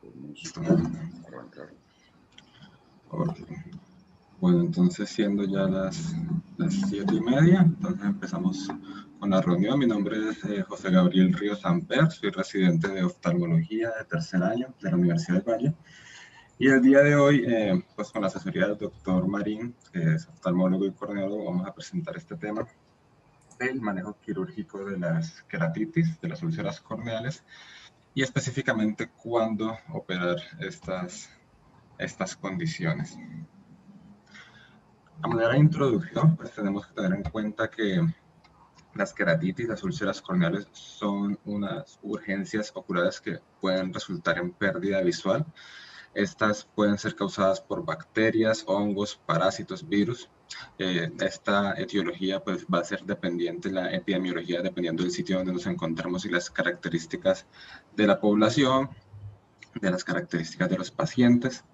Podemos arrancar. Ok. Bueno, entonces siendo ya las 7:30, entonces empezamos con la reunión. Mi nombre es José Gabriel Ríos Amper, soy residente de oftalmología de tercer año de la Universidad del Valle. Y el día de hoy, pues con la asesoría del doctor Marín, que es oftalmólogo y corneólogo, vamos a presentar este tema del manejo quirúrgico de las queratitis, de las úlceras corneales, y específicamente cuándo operar estas condiciones. A manera de introducción, pues tenemos que tener en cuenta que las queratitis, las úlceras corneales, son unas urgencias oculares que pueden resultar en pérdida visual. Estas pueden ser causadas por bacterias, hongos, parásitos, virus. Esta etiología pues, va a ser dependiente, la epidemiología, dependiendo del sitio donde nos encontramos y las características de la población, de las características de los pacientes.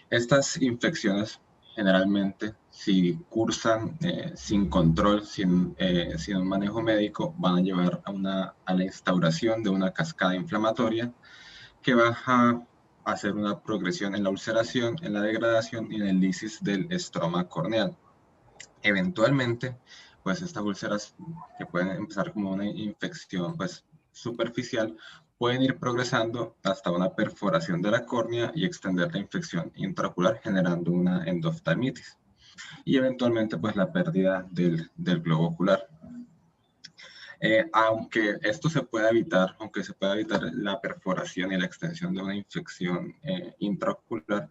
Estas infecciones generalmente, si cursan sin control, sin un manejo médico, van a llevar a la instauración de una cascada inflamatoria que va a hacer una progresión en la ulceración, en la degradación y en el lisis del estroma corneal. Eventualmente, pues estas úlceras que pueden empezar como una infección pues, superficial, pueden ir progresando hasta una perforación de la córnea y extender la infección intraocular generando una endofthalmitis y eventualmente pues la pérdida del globo ocular. Aunque esto se pueda evitar, aunque se pueda evitar la perforación y la extensión de una infección intraocular,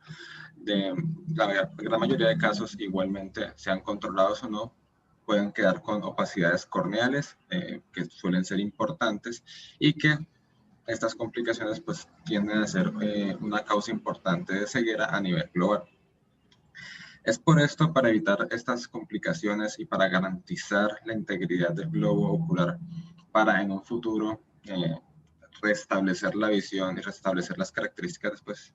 la gran mayoría de casos igualmente, sean controlados o no, pueden quedar con opacidades corneales que suelen ser importantes y que estas complicaciones pues tienden a ser una causa importante de ceguera a nivel global. Es por esto, para evitar estas complicaciones y para garantizar la integridad del globo ocular, para en un futuro restablecer la visión y restablecer las características pues,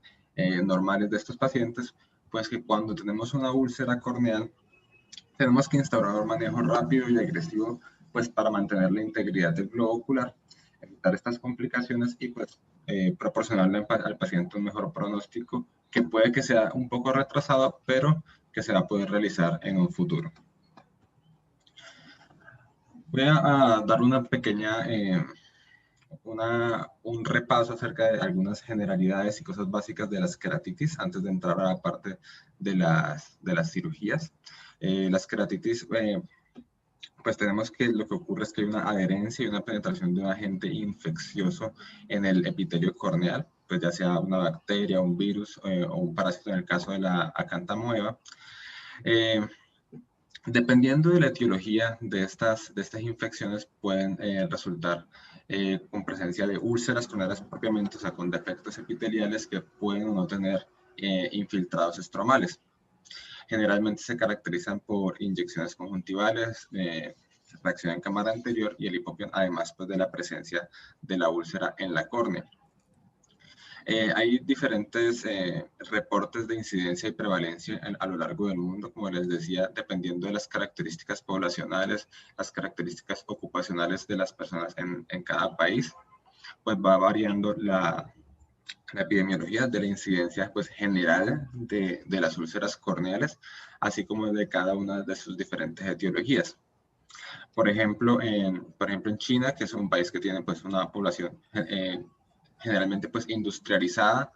normales de estos pacientes, pues que cuando tenemos una úlcera corneal, tenemos que instaurar un manejo rápido y agresivo pues, para mantener la integridad del globo ocular, evitar estas complicaciones y pues, proporcionarle al paciente un mejor pronóstico que puede que sea un poco retrasado, pero que se va a poder realizar en un futuro. Voy a dar una pequeña, un repaso acerca de algunas generalidades y cosas básicas de las queratitis antes de entrar a la parte de las cirugías. Las queratitis, pues tenemos que lo que ocurre es que hay una adherencia y una penetración de un agente infeccioso en el epitelio corneal, pues ya sea una bacteria, un virus o un parásito en el caso de la Acanthamoeba. Dependiendo de la etiología de estas infecciones, pueden resultar con presencia de úlceras corneales propiamente, o sea, con defectos epiteliales que pueden o no tener infiltrados estromales. Generalmente se caracterizan por inyecciones conjuntivales, reacción en cámara anterior y el hipopión, además pues, de la presencia de la úlcera en la córnea. Hay diferentes reportes de incidencia y prevalencia a lo largo del mundo, como les decía, dependiendo de las características poblacionales, las características ocupacionales de las personas en cada país, pues va variando la epidemiología de la incidencia pues, general de las úlceras corneales, así como de cada una de sus diferentes etiologías. Por ejemplo, en China, que es un país que tiene pues, una población generalmente pues, industrializada,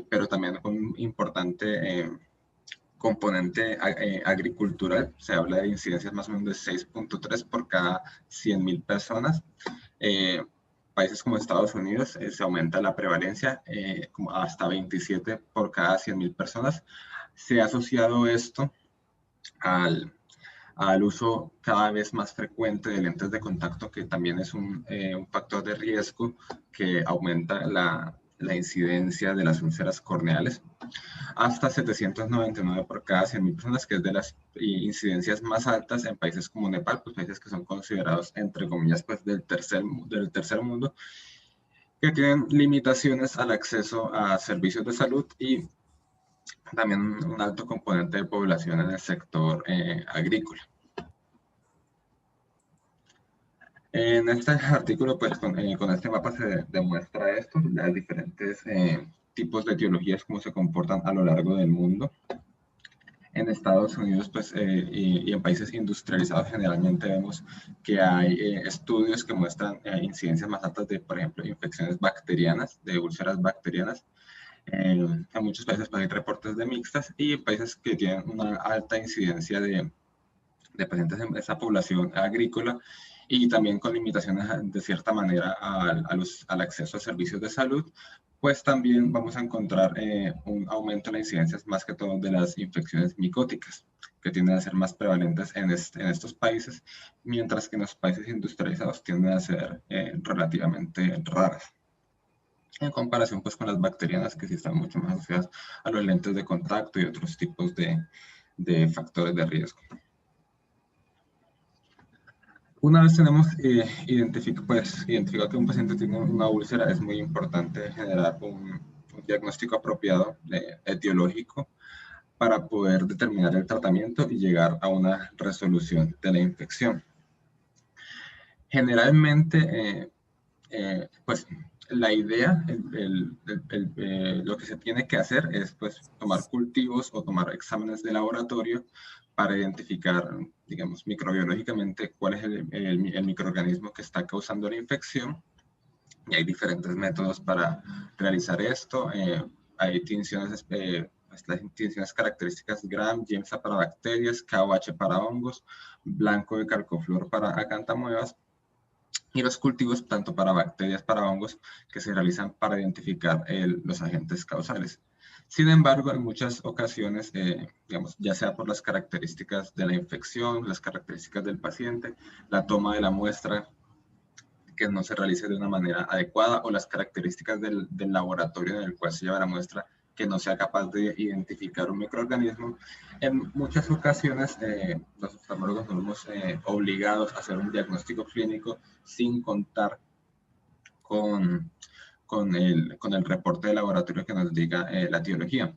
pero también con un importante componente agricultural. Se habla de incidencias más o menos de 6.3 por cada 100.000 personas. Países como Estados Unidos se aumenta la prevalencia como hasta 27 por cada 100.000 personas. Se ha asociado esto al uso cada vez más frecuente de lentes de contacto, que también es un factor de riesgo que aumenta la incidencia de las úlceras corneales, hasta 799 por cada 100.000 personas, que es de las incidencias más altas en países como Nepal, pues países que son considerados, entre comillas, pues del tercer mundo, que tienen limitaciones al acceso a servicios de salud y también un alto componente de población en el sector agrícola. En este artículo, pues con este mapa se demuestra esto, las diferentes tipos de etiologías, cómo se comportan a lo largo del mundo. En Estados Unidos, pues, y en países industrializados, generalmente vemos que hay estudios que muestran incidencias más altas de, por ejemplo, infecciones bacterianas, de úlceras bacterianas. En muchos países pues, hay reportes de mixtas y en países que tienen una alta incidencia de pacientes en esa población agrícola y también con limitaciones de cierta manera al acceso a servicios de salud, pues también vamos a encontrar un aumento en las incidencias más que todo de las infecciones micóticas, que tienden a ser más prevalentes en estos países, mientras que en los países industrializados tienden a ser relativamente raras. En comparación pues con las bacterianas que sí están mucho más asociadas a los lentes de contacto y otros tipos de factores de riesgo. Una vez tenemos identificado que un paciente tiene una úlcera, es muy importante generar un diagnóstico apropiado etiológico para poder determinar el tratamiento y llegar a una resolución de la infección. Generalmente, pues la idea, lo que se tiene que hacer es pues tomar cultivos o tomar exámenes de laboratorio para identificar, digamos, microbiológicamente cuál es el microorganismo que está causando la infección. Y hay diferentes métodos para realizar esto. Hay tinciones, las tinciones características Gram, Giemsa para bacterias, KOH para hongos, blanco de calcoflor para acantamoebas, y los cultivos tanto para bacterias, para hongos, que se realizan para identificar los agentes causales. Sin embargo, en muchas ocasiones, digamos, ya sea por las características de la infección, las características del paciente, la toma de la muestra que no se realice de una manera adecuada o las características del laboratorio en el cual se lleva la muestra que no sea capaz de identificar un microorganismo, en muchas ocasiones los oftalmólogos nos vemos obligados a hacer un diagnóstico clínico sin contar con el reporte de laboratorio que nos diga la etiología.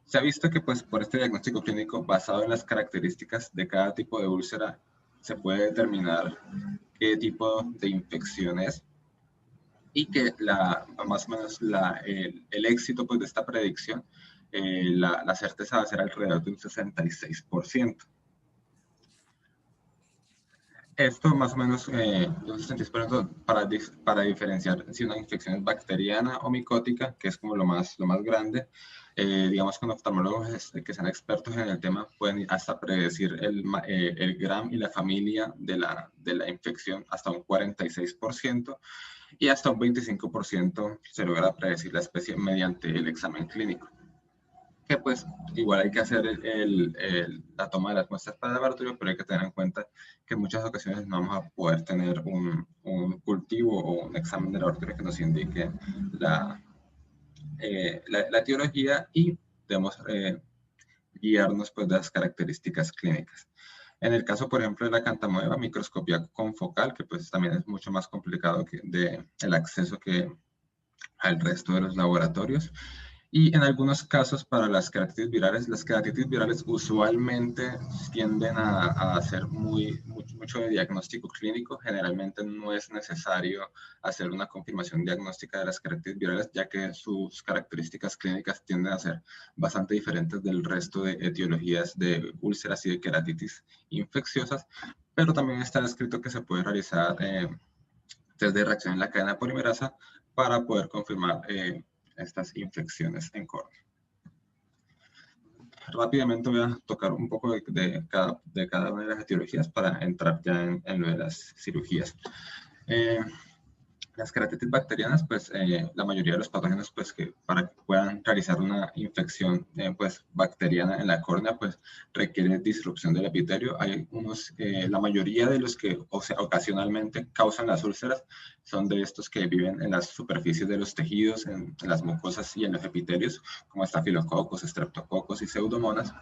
Se ha visto que pues, por este diagnóstico clínico basado en las características de cada tipo de úlcera se puede determinar qué tipo de infección es y que más o menos el éxito pues, de esta predicción, la certeza va a ser alrededor de un 66%. Esto más o menos, un 66% para diferenciar si una infección es bacteriana o micótica, que es como lo más grande. Digamos que los oftalmólogos que sean expertos en el tema pueden hasta predecir el gram y la familia de la infección hasta un 46%. Y hasta un 25% se logra predecir la especie mediante el examen clínico. Que pues igual hay que hacer la toma de las muestras para el laboratorio, pero hay que tener en cuenta que en muchas ocasiones no vamos a poder tener un cultivo o un examen de laboratorio que nos indique la etiología y debemos guiarnos pues, de las características clínicas. En el caso, por ejemplo, de la acantamoeba, microscopía confocal, que pues también es mucho más complicado el acceso que al resto de los laboratorios. Y en algunos casos para las keratitis virales usualmente tienden a hacer mucho de diagnóstico clínico. Generalmente no es necesario hacer una confirmación diagnóstica de las keratitis virales, ya que sus características clínicas tienden a ser bastante diferentes del resto de etiologías de úlceras y de keratitis infecciosas. Pero también está escrito que se puede realizar test de reacción en la cadena polimerasa para poder confirmar estas infecciones en córnea. Rápidamente voy a tocar un poco de cada una de las etiologías para entrar ya en lo de las cirugías. Las keratitis bacterianas, pues la mayoría de los patógenos, pues que para que puedan realizar una infección pues bacteriana en la córnea, pues requiere disrupción del epitelio. Hay la mayoría de los que ocasionalmente causan las úlceras son de estos que viven en las superficies de los tejidos, en las mucosas y en los epitelios, como estafilococos, streptococos y pseudomonas.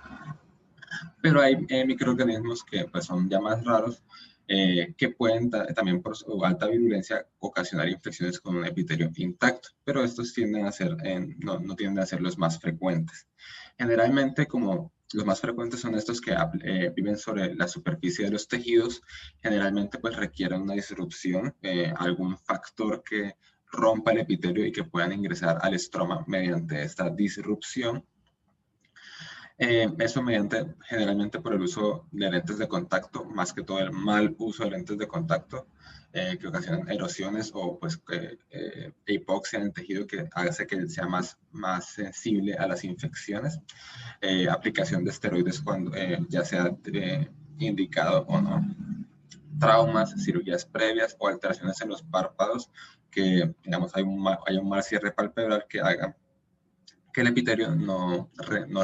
Pero hay microorganismos que pues, son ya más raros, que pueden también por su alta virulencia ocasionar infecciones con un epitelio intacto, pero estos tienden a ser, no tienden a ser los más frecuentes. Generalmente, como Los más frecuentes son estos que viven sobre la superficie de los tejidos. Generalmente pues requieren una disrupción, algún factor que rompa el epitelio y que puedan ingresar al estroma mediante esta disrupción. Eso mediante, generalmente por el uso de lentes de contacto, más que todo el mal uso de lentes de contacto, que ocasionan erosiones o pues hipoxia en el tejido que hace que sea más sensible a las infecciones. Aplicación de esteroides cuando ya sea indicado o no. Traumas, cirugías previas o alteraciones en los párpados, que digamos hay un mal cierre palpebral que haga que el epitelio no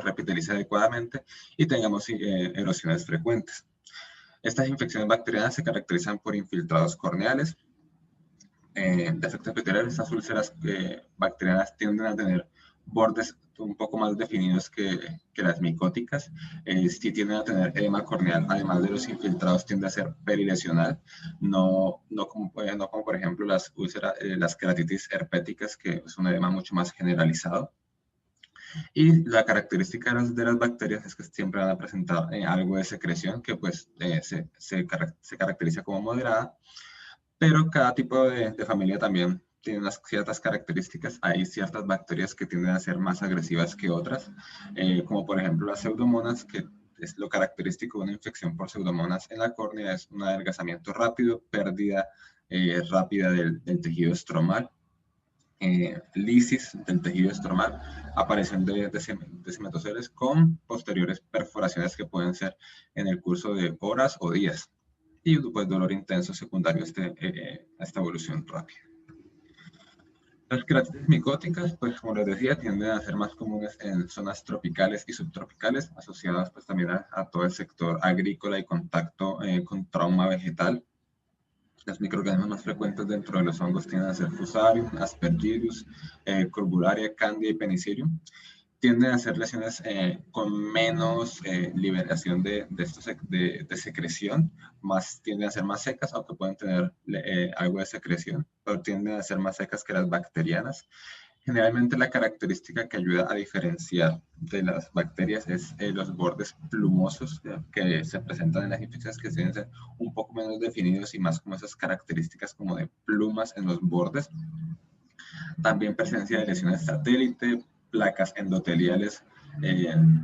repitelice adecuadamente y tengamos erosiones frecuentes. Estas infecciones bacterianas se caracterizan por infiltrados corneales, defectos epiteliales. Estas úlceras bacterianas tienden a tener bordes un poco más definidos que las micóticas. Si tienden a tener edema corneal, además de los infiltrados, tiende a ser perilesional, no como por ejemplo las úlceras, las queratitis herpéticas, que es un edema mucho más generalizado. Y la característica de las bacterias es que siempre van a presentar algo de secreción que pues se caracteriza como moderada, pero cada tipo de familia también tiene unas ciertas características. Hay ciertas bacterias que tienden a ser más agresivas que otras, como por ejemplo las pseudomonas, que es lo característico de una infección por pseudomonas en la córnea, es un adelgazamiento rápido, pérdida rápida del tejido estromal, lisis del tejido estromal, aparición de cematoceles con posteriores perforaciones que pueden ser en el curso de horas o días, y pues dolor intenso secundario a esta evolución rápida. Las queratitis micóticas, pues como les decía, tienden a ser más comunes en zonas tropicales y subtropicales, asociadas pues también a todo el sector agrícola y contacto con trauma vegetal. Los microorganismos más frecuentes dentro de los hongos tienden a ser Fusarium, Aspergillus, Corbularia, Candida y Penicillium. Tienden a ser lesiones con menos liberación de secreción, tienden a ser más secas, aunque pueden tener algo de secreción, pero tienden a ser más secas que las bacterianas. Generalmente la característica que ayuda a diferenciar de las bacterias es los bordes plumosos que se presentan en las infecciones, que tienen que ser un poco menos definidos y más como esas características como de plumas en los bordes. También presencia de lesiones satélite, placas endoteliales,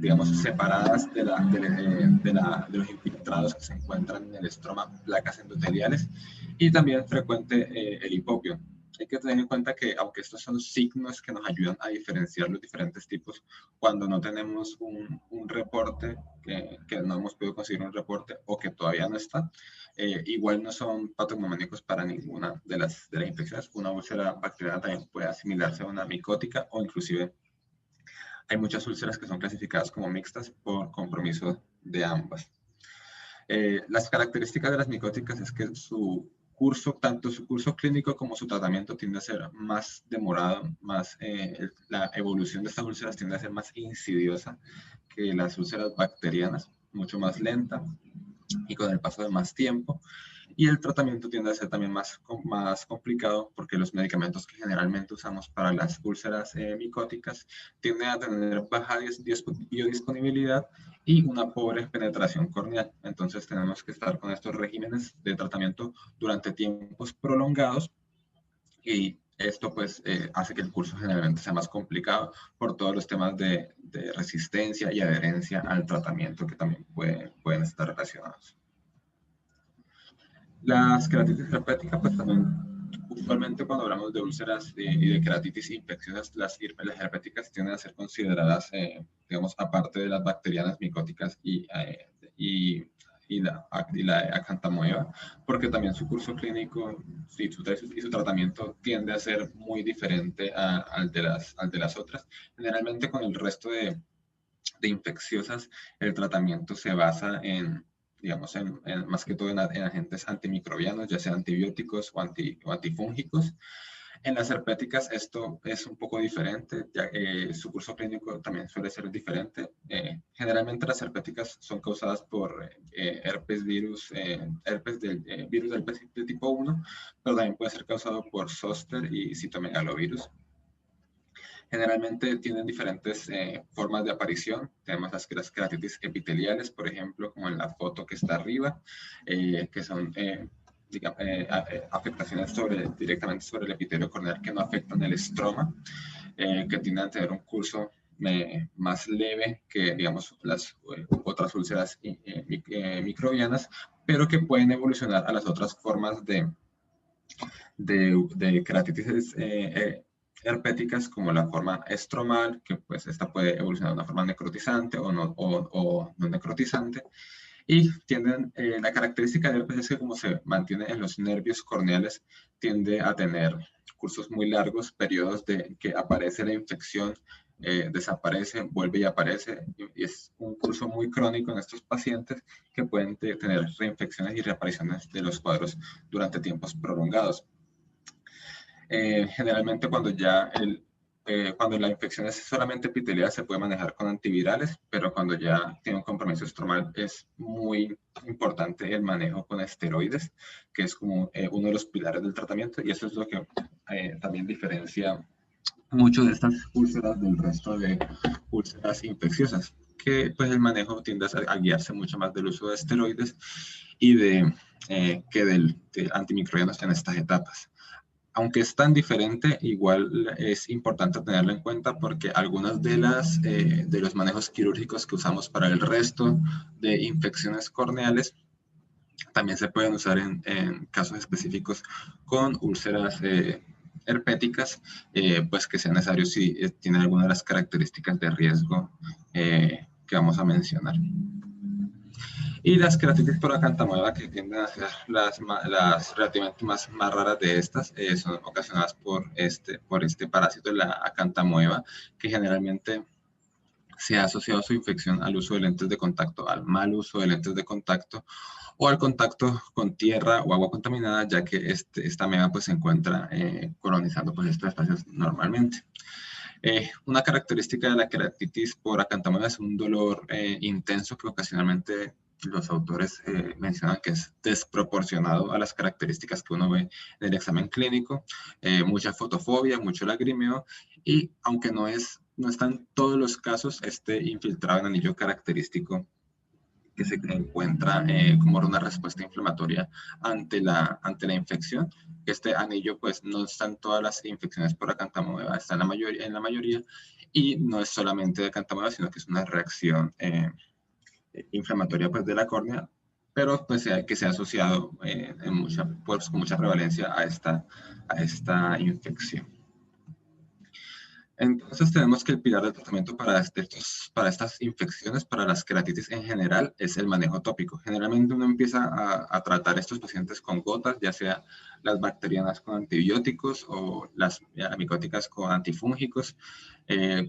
digamos, separadas de los infiltrados que se encuentran en el estroma, placas endoteliales, y también frecuente el hipopio. Hay que tener en cuenta que, aunque estos son signos que nos ayudan a diferenciar los diferentes tipos, cuando no tenemos un reporte, que no hemos podido conseguir un reporte o que todavía no está, igual no son patognomónicos para ninguna de las infecciones. Una úlcera bacteriana también puede asimilarse a una micótica, o inclusive hay muchas úlceras que son clasificadas como mixtas por compromiso de ambas. Las características de las micóticas es que tanto su curso clínico como su tratamiento tiende a ser más demorado, la evolución de estas úlceras tiende a ser más insidiosa que las úlceras bacterianas, mucho más lenta y con el paso de más tiempo. Y el tratamiento tiende a ser también más complicado, porque los medicamentos que generalmente usamos para las úlceras micóticas tienden a tener baja biodisponibilidad y una pobre penetración corneal. Entonces tenemos que estar con estos regímenes de tratamiento durante tiempos prolongados, y esto pues hace que el curso generalmente sea más complicado por todos los temas de resistencia y adherencia al tratamiento que también pueden estar relacionados. Las queratitis herpéticas, pues también, usualmente cuando hablamos de úlceras y de queratitis infecciosas, las herpéticas tienden a ser consideradas, digamos, aparte de las bacterianas, micóticas y la acantamoeba, porque también su curso clínico y su tratamiento tiende a ser muy diferente al de las otras. Generalmente con el resto de infecciosas, el tratamiento se basa digamos, más que todo en agentes antimicrobianos, ya sea antibióticos o antifúngicos. En las herpéticas esto es un poco diferente, ya su curso clínico también suele ser diferente. Generalmente las herpéticas son causadas por virus del herpes de tipo 1, pero también puede ser causado por zóster y citomegalovirus. Generalmente tienen diferentes formas de aparición. Tenemos las queratitis epiteliales, por ejemplo, como en la foto que está arriba, que son digamos, afectaciones directamente sobre el epitelio corneal que no afectan el estroma, que tienden a tener un curso más leve que, digamos, las otras úlceras microbianas, pero que pueden evolucionar a las otras formas de queratitis herpéticas, como la forma estromal, que pues esta puede evolucionar de una forma necrotizante o no necrotizante. Y tienden, la característica del herpes es que como se mantiene en los nervios corneales, tiende a tener cursos muy largos, periodos de que aparece la infección, desaparece, vuelve y aparece, y es un curso muy crónico en estos pacientes que pueden tener reinfecciones y reapariciones de los cuadros durante tiempos prolongados. Generalmente cuando la infección es solamente epitelial se puede manejar con antivirales, pero cuando ya tiene un compromiso estromal es muy importante el manejo con esteroides, que es como uno de los pilares del tratamiento, y eso es lo que también diferencia mucho de estas úlceras del resto de úlceras infecciosas, que pues el manejo tiende a guiarse mucho más del uso de esteroides y que de antimicrobianos en estas etapas. Aunque es tan diferente, igual es importante tenerlo en cuenta porque algunos de los manejos quirúrgicos que usamos para el resto de infecciones corneales también se pueden usar en casos específicos con úlceras herpéticas, pues que sea necesario si tiene alguna de las características de riesgo que vamos a mencionar. Y las queratitis por acantamueva, que tienden a ser las relativamente más raras de estas, son ocasionadas por este parásito de la acantamueva, que generalmente se ha asociado su infección al uso de lentes de contacto, al mal uso de lentes de contacto o al contacto con tierra o agua contaminada, ya que esta ameba pues, se encuentra colonizando pues, estos espacios normalmente. Una característica de la queratitis por acantamueva es un dolor intenso que ocasionalmente los autores mencionan que es desproporcionado a las características que uno ve en el examen clínico, mucha fotofobia, mucho lagrimeo, y aunque no está en todos los casos, este infiltrado en anillo característico que se encuentra como una respuesta inflamatoria ante la infección. Este anillo pues no está en todas las infecciones por acantamueva, está en la mayoría, y no es solamente de acantamueva, sino que es una reacción inflamatoria pues, de la córnea, pero pues, que se ha asociado pues, con mucha prevalencia a esta infección. Entonces tenemos que el pilar del tratamiento para estas infecciones, para las queratitis en general, es el manejo tópico. Generalmente uno empieza a tratar a estos pacientes con gotas, ya sea las bacterianas con antibióticos o las micóticas con antifúngicos.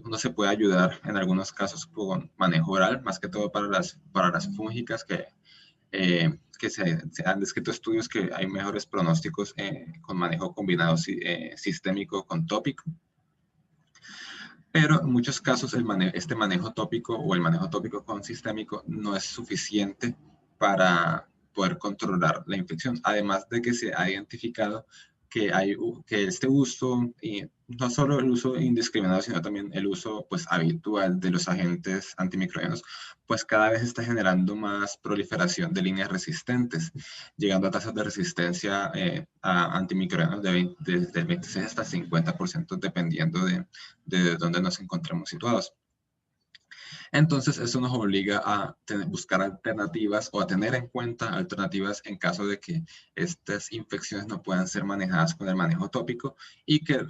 Uno se puede ayudar en algunos casos con manejo oral, más que todo para las fúngicas que se han descrito estudios que hay mejores pronósticos con manejo combinado sistémico con tópico. Pero en muchos casos este manejo tópico o el manejo tópico con sistémico no es suficiente para poder controlar la infección. Además de que se ha identificado que este uso, y no solo el uso indiscriminado, sino también el uso pues, habitual de los agentes antimicrobianos, pues cada vez está generando más proliferación de líneas resistentes, llegando a tasas de resistencia a antimicrobianos desde el 26 hasta 50%, dependiendo de dónde nos encontramos situados. Entonces, eso nos obliga a buscar alternativas o a tener en cuenta alternativas en caso de que estas infecciones no puedan ser manejadas con el manejo tópico y que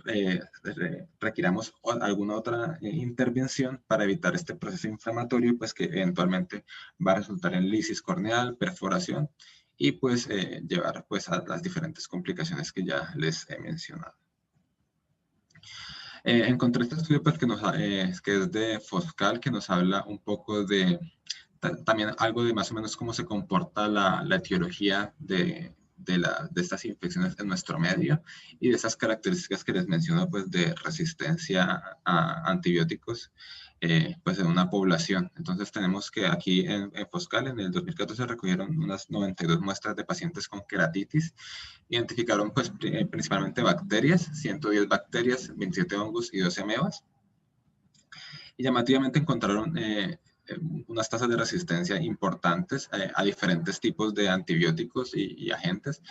requiramos alguna otra intervención para evitar este proceso inflamatorio, pues que eventualmente va a resultar en lisis corneal, perforación y pues llevar pues a las diferentes complicaciones que ya les he mencionado. Encontré este estudio pues, que es de Foscal, que nos habla un poco de también algo de más o menos cómo se comporta la etiología de estas infecciones en nuestro medio y de esas características que les menciono pues, de resistencia a antibióticos pues, en una población. Entonces tenemos que aquí en Foscal en el 2014 recogieron unas 92 muestras de pacientes con queratitis. Identificaron pues, principalmente bacterias, 110 bacterias, 27 hongos y 12 amebas. Y llamativamente encontraron unas tasas de resistencia importantes a diferentes tipos de antibióticos y agentes.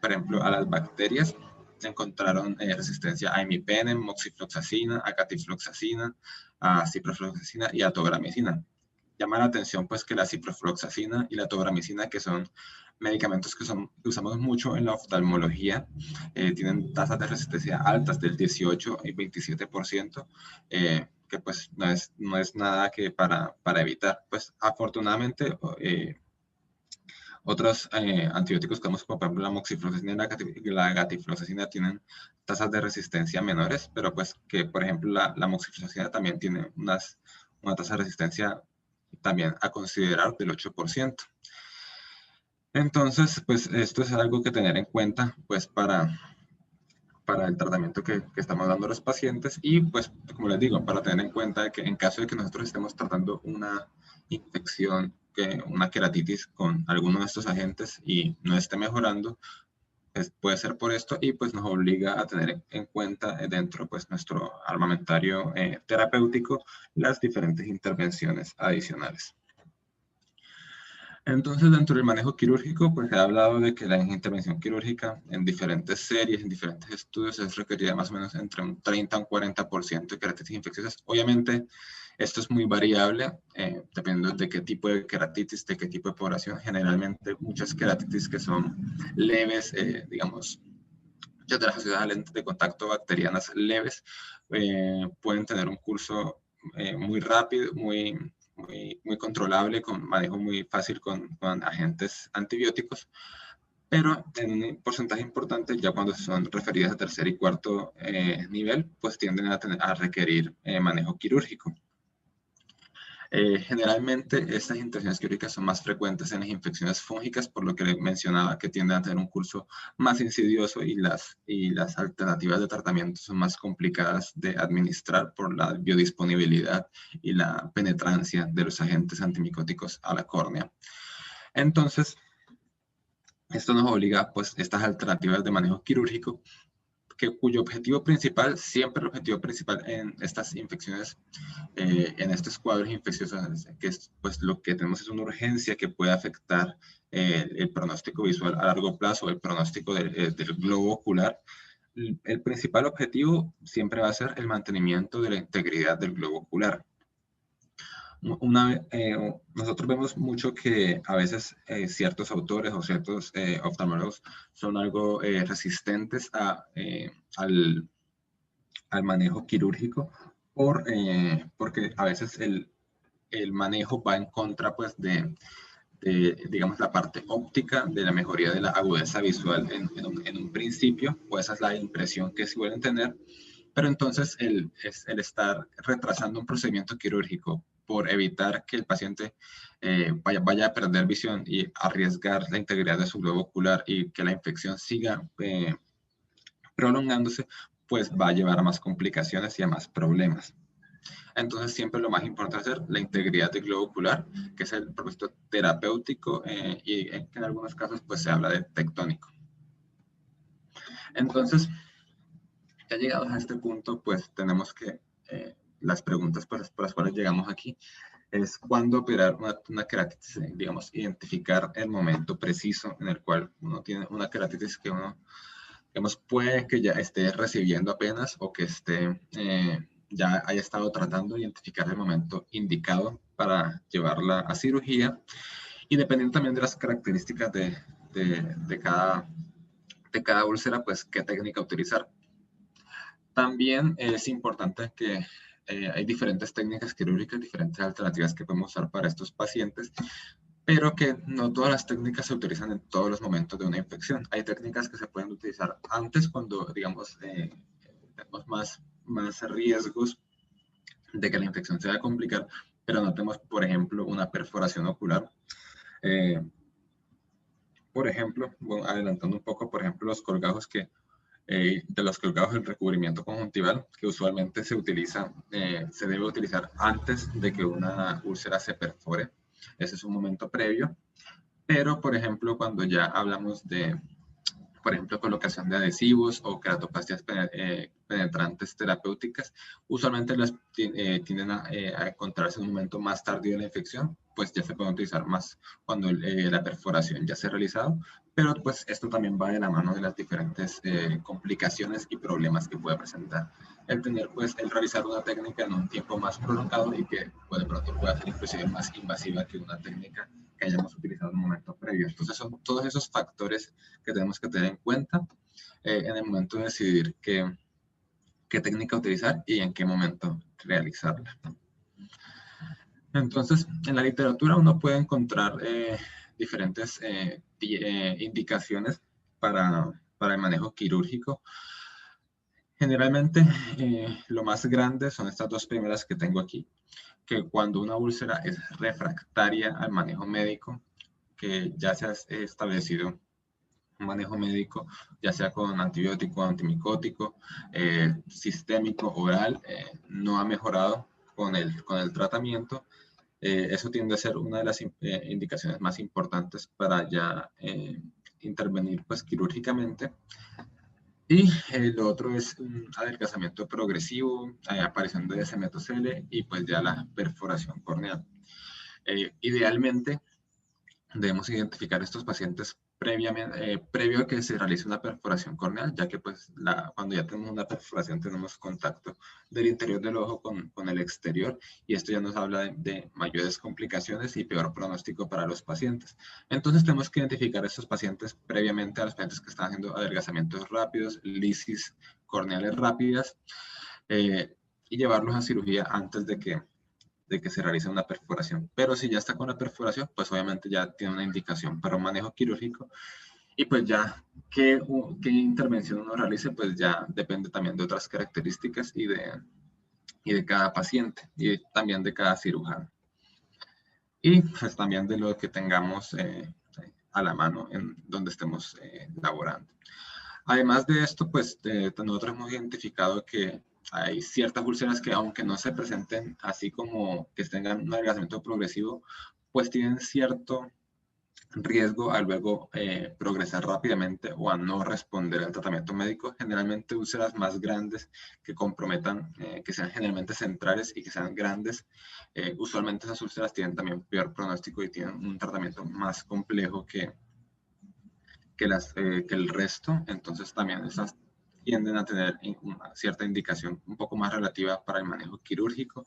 Por ejemplo, a las bacterias encontraron resistencia a imipenem, moxifloxacina, a catifloxacina, a ciprofloxacina y a tobramicina. Llama la atención pues que la ciprofloxacina y la tobramicina, que son medicamentos que usamos mucho en la oftalmología, tienen tasas de resistencia altas del 18 y 27%, que pues no es nada que para evitar. Pues afortunadamente otros antibióticos como por ejemplo la moxifloxacina y la gatifloxacina tienen tasas de resistencia menores, pero pues que por ejemplo la moxifloxacina también tiene una tasa de resistencia también a considerar del 8%. Entonces, pues esto es algo que tener en cuenta pues para el tratamiento que estamos dando a los pacientes y pues como les digo, para tener en cuenta que en caso de que nosotros estemos tratando una infección, una queratitis con alguno de estos agentes y no esté mejorando, pues puede ser por esto y pues nos obliga a tener en cuenta dentro pues nuestro armamentario terapéutico las diferentes intervenciones adicionales. Entonces, dentro del manejo quirúrgico, pues he hablado de que la intervención quirúrgica en diferentes series, en diferentes estudios, es requerida más o menos entre un 30 a un 40% de queratitis infecciosas. Obviamente, esto es muy variable, dependiendo de qué tipo de queratitis, de qué tipo de población. Generalmente, muchas queratitis que son leves, digamos, muchas de las sociedades lentes de contacto bacterianas leves, pueden tener un curso muy rápido, muy controlable, con manejo muy fácil con agentes antibióticos, pero en un porcentaje importante, ya cuando son referidas a tercer y cuarto nivel, pues tienden a requerir manejo quirúrgico. Generalmente estas intervenciones quirúrgicas son más frecuentes en las infecciones fúngicas, por lo que le mencionaba que tienden a tener un curso más insidioso y las alternativas de tratamiento son más complicadas de administrar por la biodisponibilidad y la penetrancia de los agentes antimicóticos a la córnea. Entonces, esto nos obliga, pues, estas alternativas de manejo quirúrgico, cuyo objetivo principal, siempre el objetivo principal en estas infecciones, en estos cuadros infecciosos, que es, pues lo que tenemos es una urgencia que puede afectar el pronóstico visual a largo plazo, el pronóstico del globo ocular. El principal objetivo siempre va a ser el mantenimiento de la integridad del globo ocular. Nosotros vemos mucho que a veces ciertos autores o ciertos oftalmólogos son algo resistentes al manejo quirúrgico porque a veces el manejo va en contra pues digamos, la parte óptica de la mejoría de la agudeza visual en un principio, pues esa es la impresión que suelen tener, pero entonces el estar retrasando un procedimiento quirúrgico por evitar que el paciente vaya a perder visión y arriesgar la integridad de su globo ocular y que la infección siga prolongándose, pues va a llevar a más complicaciones y a más problemas. Entonces, siempre lo más importante es la integridad del globo ocular, que es el propósito terapéutico y en algunos casos pues se habla de tectónico. Entonces, ya llegados a este punto, pues tenemos que, las preguntas por las cuales llegamos aquí, es cuándo operar una queratitis, digamos, identificar el momento preciso en el cual uno tiene una queratitis que uno, digamos, puede que ya esté recibiendo apenas o que esté, ya haya estado tratando de identificar el momento indicado para llevarla a cirugía y dependiendo también de las características de cada úlcera, pues qué técnica utilizar. También es importante que hay diferentes técnicas quirúrgicas, diferentes alternativas que podemos usar para estos pacientes, pero que no todas las técnicas se utilizan en todos los momentos de una infección. Hay técnicas que se pueden utilizar antes cuando, digamos, tenemos más riesgos de que la infección se vaya a complicar, pero no tenemos, por ejemplo, una perforación ocular. Por ejemplo, bueno, adelantando un poco, por ejemplo, los colgajos de los colgajos del recubrimiento conjuntival, que usualmente se debe utilizar antes de que una úlcera se perfore. Ese es un momento previo. Pero, por ejemplo, cuando ya hablamos de por ejemplo, colocación de adhesivos o queratoplastías penetrantes terapéuticas, usualmente las tienden a encontrarse en un momento más tardío de la infección, pues ya se pueden utilizar más cuando la perforación ya se ha realizado, pero pues esto también va de la mano de las diferentes complicaciones y problemas que puede presentar el tener, pues, el realizar una técnica en un tiempo más prolongado y que pues, de pronto pueda ser inclusive más invasiva que una técnica que hayamos utilizado en un momento previo. Entonces son todos esos factores que tenemos que tener en cuenta en el momento de decidir qué técnica utilizar y en qué momento realizarla. Entonces, en la literatura uno puede encontrar diferentes indicaciones para el manejo quirúrgico. Generalmente, lo más grande son estas dos primeras que tengo aquí, que cuando una úlcera es refractaria al manejo médico, que ya se ha establecido un manejo médico, ya sea con antibiótico, antimicótico, sistémico, oral, no ha mejorado con el tratamiento. Eso tiende a ser una de las indicaciones más importantes para ya intervenir pues, quirúrgicamente. Y lo otro es un adelgazamiento progresivo, aparición de desmetocele y pues ya la perforación corneal. Idealmente, debemos identificar estos pacientes previo a que se realice una perforación corneal, ya que pues cuando ya tenemos una perforación tenemos contacto del interior del ojo con el exterior y esto ya nos habla de mayores complicaciones y peor pronóstico para los pacientes. Entonces tenemos que identificar a estos pacientes previamente a los pacientes que están haciendo adelgazamientos rápidos, lisis corneales rápidas y llevarlos a cirugía antes de que se realice una perforación. Pero si ya está con la perforación, pues obviamente ya tiene una indicación para un manejo quirúrgico y pues ya qué intervención uno realice, pues ya depende también de otras características y de cada paciente y también de cada cirujano. Y pues también de lo que tengamos a la mano en donde estemos laborando. Además de esto, pues nosotros hemos identificado que hay ciertas úlceras que aunque no se presenten así como que tengan un adelgazamiento progresivo, pues tienen cierto riesgo a luego progresar rápidamente o a no responder al tratamiento médico. Generalmente úlceras más grandes que comprometan, que sean generalmente centrales y que sean grandes. Usualmente esas úlceras tienen también peor pronóstico y tienen un tratamiento más complejo que el resto. Entonces también esas tienden a tener una cierta indicación un poco más relativa para el manejo quirúrgico.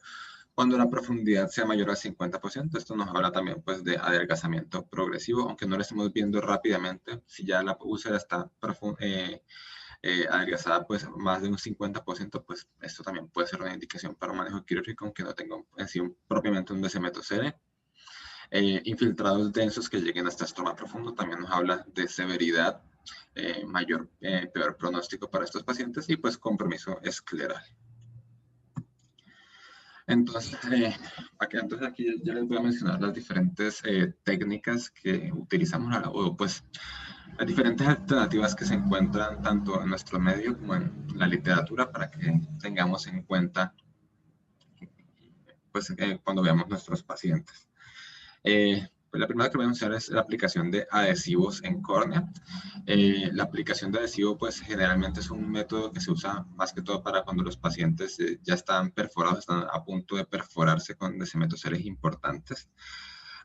Cuando la profundidad sea mayor al 50%, esto nos habla también pues, de adelgazamiento progresivo, aunque no lo estemos viendo rápidamente. Si ya la úlcera está adelgazada pues, más de un 50%, pues esto también puede ser una indicación para un manejo quirúrgico, aunque no tenga en sí propiamente un desmetocele. Infiltrados densos que lleguen hasta estroma profundo también nos habla de severidad, peor pronóstico para estos pacientes y pues compromiso escleral. Entonces, aquí ya les voy a mencionar las diferentes técnicas que utilizamos o pues las diferentes alternativas que se encuentran tanto en nuestro medio como en la literatura para que tengamos en cuenta pues, cuando veamos nuestros pacientes. Pues la primera que voy a mencionar es la aplicación de adhesivos en córnea. La aplicación de adhesivo, pues generalmente es un método que se usa más que todo para cuando los pacientes ya están perforados, están a punto de perforarse con desmetocele importantes.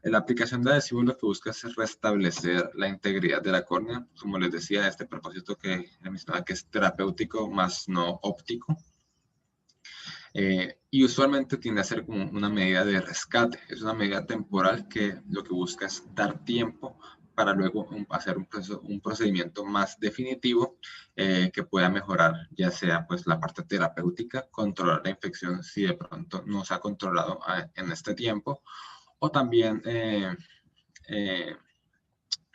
La aplicación de adhesivo lo que busca es restablecer la integridad de la córnea. Como les decía, este propósito que mencionaba que es terapéutico más no óptico. Y usualmente tiende a ser como una medida de rescate, es una medida temporal que lo que busca es dar tiempo para luego hacer un procedimiento más definitivo que pueda mejorar ya sea pues la parte terapéutica, controlar la infección si de pronto no se ha controlado en este tiempo, o también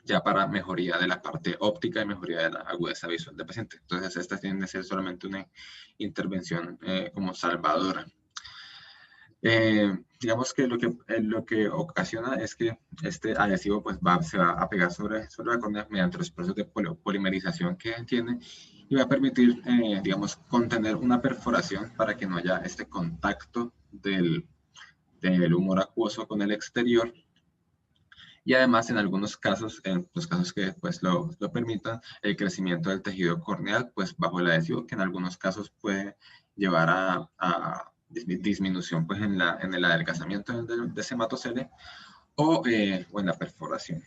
ya para mejoría de la parte óptica y mejoría de la agudeza visual del paciente. Entonces, esta tiene que ser solamente una intervención como salvadora. Digamos que lo que ocasiona es que este adhesivo pues, se va a pegar sobre la córnea mediante los procesos de polimerización que tiene y va a permitir, digamos, contener una perforación para que no haya este contacto del humor acuoso con el exterior Y además, en algunos casos, en los casos que pues lo permitan, el crecimiento del tejido corneal, pues bajo el adhesivo, que en algunos casos puede llevar a disminución pues en el adelgazamiento de ese hematocele o en la perforación.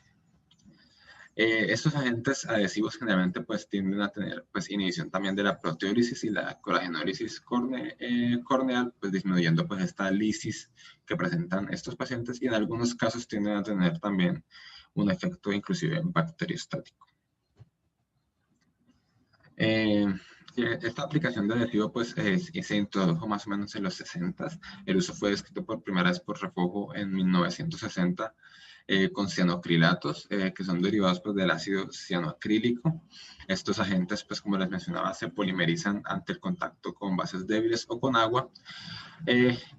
Estos agentes adhesivos generalmente pues tienden a tener pues inhibición también de la proteólisis y la colagenólisis corneal, pues disminuyendo pues esta lisis que presentan estos pacientes, y en algunos casos tienden a tener también un efecto inclusive bacteriostático. Esta aplicación de adhesivo pues se introdujo más o menos en los 60. El uso fue descrito por primera vez por Refojo en 1960 con cianocrilatos, que son derivados pues, del ácido cianoacrílico. Estos agentes, pues como les mencionaba, se polimerizan ante el contacto con bases débiles o con agua,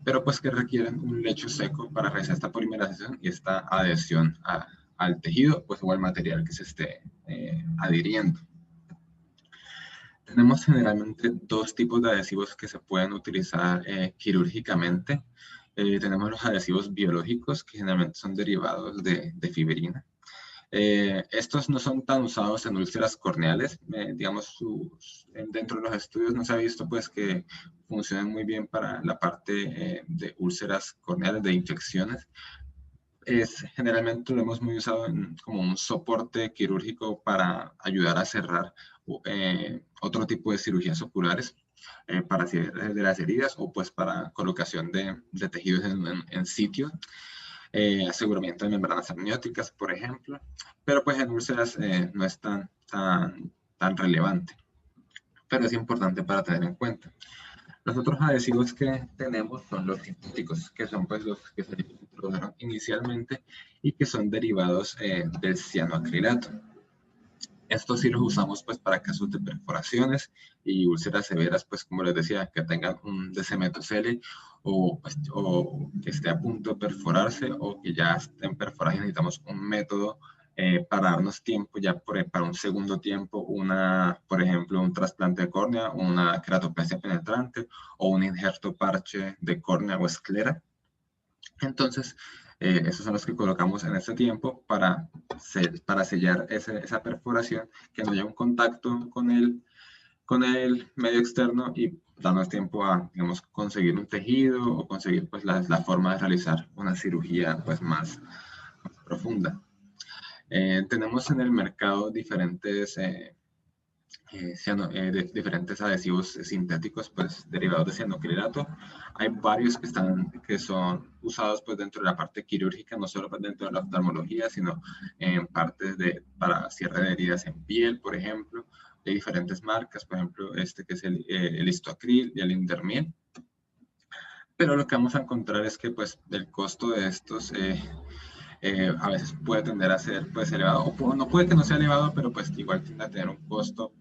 pero pues que requieren un lecho seco para realizar esta polimerización y esta adhesión al tejido pues, o al material que se esté adhiriendo. Tenemos generalmente dos tipos de adhesivos que se pueden utilizar quirúrgicamente. Tenemos los adhesivos biológicos, que generalmente son derivados de fibrina. Estos no son tan usados en úlceras corneales. Digamos, dentro de los estudios no se ha visto pues, que funcionen muy bien para la parte de úlceras corneales, de infecciones. Generalmente lo hemos muy usado como un soporte quirúrgico para ayudar a cerrar otro tipo de cirugías oculares para cierre de las heridas o pues para colocación de tejidos en sitio, aseguramiento de membranas amnióticas, por ejemplo, pero pues en úlceras no es tan relevante, pero es importante para tener en cuenta. Los otros adhesivos que tenemos son los sintéticos, que son pues los que se introdujeron inicialmente y que son derivados del cianoacrilato. Estos sí los usamos pues para casos de perforaciones y úlceras severas, pues como les decía, que tengan un DCM-TOCL o que esté a punto de perforarse o que ya estén perforadas y necesitamos un método para darnos tiempo ya para un segundo tiempo, por ejemplo, un trasplante de córnea, una queratoplastia penetrante o un injerto parche de córnea o esclera. Entonces, esos son los que colocamos en este tiempo para sellar esa perforación, que no haya un contacto con el medio externo y darnos tiempo a, digamos, conseguir un tejido o conseguir pues, la forma de realizar una cirugía pues, más profunda. Tenemos en el mercado diferentes diferentes adhesivos sintéticos pues, derivados de cianocrilato. Hay varios que son usados pues, dentro de la parte quirúrgica, no solo pues, dentro de la oftalmología, sino en partes para cierre de heridas en piel, por ejemplo, de diferentes marcas, por ejemplo, este que es el Histoacril y el Indermil. Pero lo que vamos a encontrar es que pues, el costo de estos a veces puede tender a ser pues elevado, o no puede que no sea elevado, pero pues igual tiende a tener un costo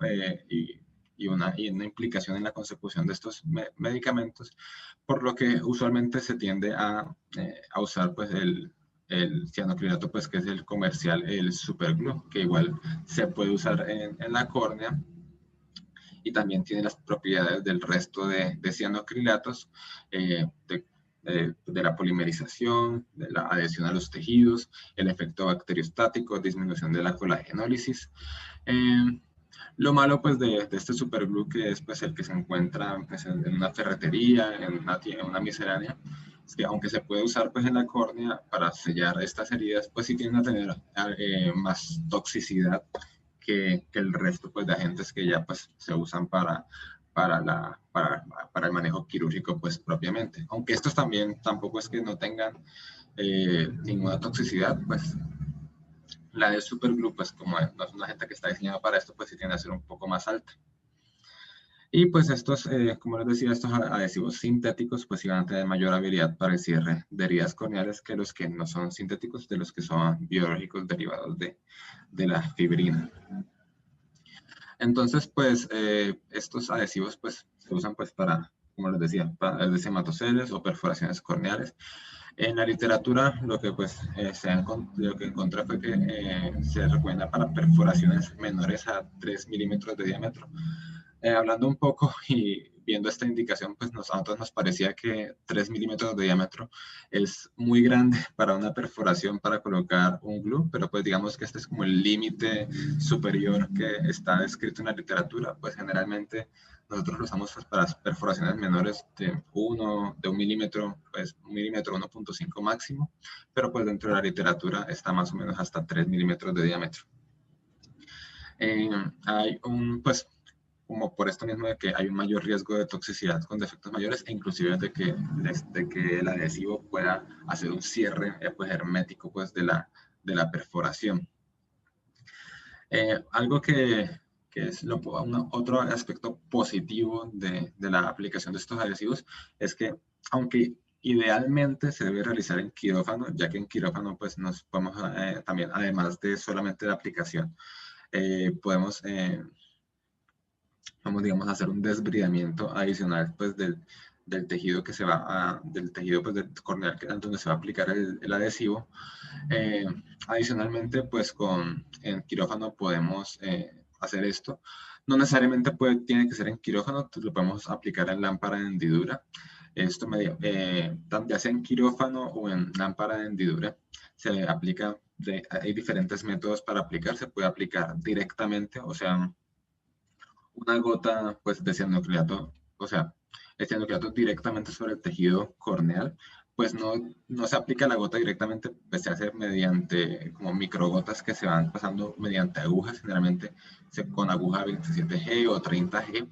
y una implicación en la consecución de estos medicamentos, por lo que usualmente se tiende a usar pues el cianocrilato, pues que es el comercial, el superglue, que igual se puede usar en la córnea y también tiene las propiedades del resto de cianocrilatos, de la polimerización, de la adhesión a los tejidos, el efecto bacteriostático, disminución de la colagenólisis. Lo malo pues de este superglue, que es pues el que se encuentra pues, en una ferretería, en una miscelánea, es que aunque se puede usar pues en la córnea para sellar estas heridas, pues sí tienden a tener más toxicidad que el resto pues, de agentes que ya pues, se usan para el manejo quirúrgico pues, propiamente. Aunque estos también tampoco es que no tengan ninguna toxicidad, pues la de superglue, pues como no es una agente que está diseñada para esto, pues sí tiende a ser un poco más alta. Y pues estos, como les decía, estos adhesivos sintéticos pues iban a tener mayor habilidad para el cierre de heridas corneales que los que no son sintéticos, de los que son biológicos derivados de la fibrina. Entonces, pues estos adhesivos pues se usan pues para, como les decía, para el hematocele o perforaciones corneales. En la literatura lo que pues lo que encontré fue que se recomienda para perforaciones menores a 3 milímetros de diámetro. Hablando un poco y viendo esta indicación, pues a nosotros nos parecía que 3 milímetros de diámetro es muy grande para una perforación para colocar un glue, pero pues digamos que este es como el límite superior que está descrito en la literatura. Pues generalmente nosotros lo usamos pues, para perforaciones menores de 1 milímetro, pues 1 milímetro 1.5 máximo, pero pues dentro de la literatura está más o menos hasta 3 milímetros de diámetro. Hay pues como por esto mismo de que hay un mayor riesgo de toxicidad con defectos mayores e inclusive de que el adhesivo pueda hacer un cierre pues, hermético pues, de la perforación. Algo que es otro aspecto positivo de la aplicación de estos adhesivos es que aunque idealmente se debe realizar en quirófano, ya que en quirófano pues nos podemos también, además de solamente la aplicación, podemos vamos, digamos, a hacer un desbridamiento adicional pues, del tejido que se va del tejido pues, del corneal donde se va a aplicar el adhesivo. Adicionalmente, pues en quirófano podemos hacer esto. No necesariamente tiene que ser en quirófano, lo podemos aplicar en lámpara de hendidura. Esto ya sea en quirófano o en lámpara de hendidura, se aplica, hay diferentes métodos para aplicar. Se puede aplicar directamente, o sea, una gota pues, de cianocrilato, o sea, el cianocrilato directamente sobre el tejido corneal, pues no se aplica la gota directamente, pues se hace mediante como microgotas que se van pasando mediante agujas, generalmente con aguja 27G o 30G.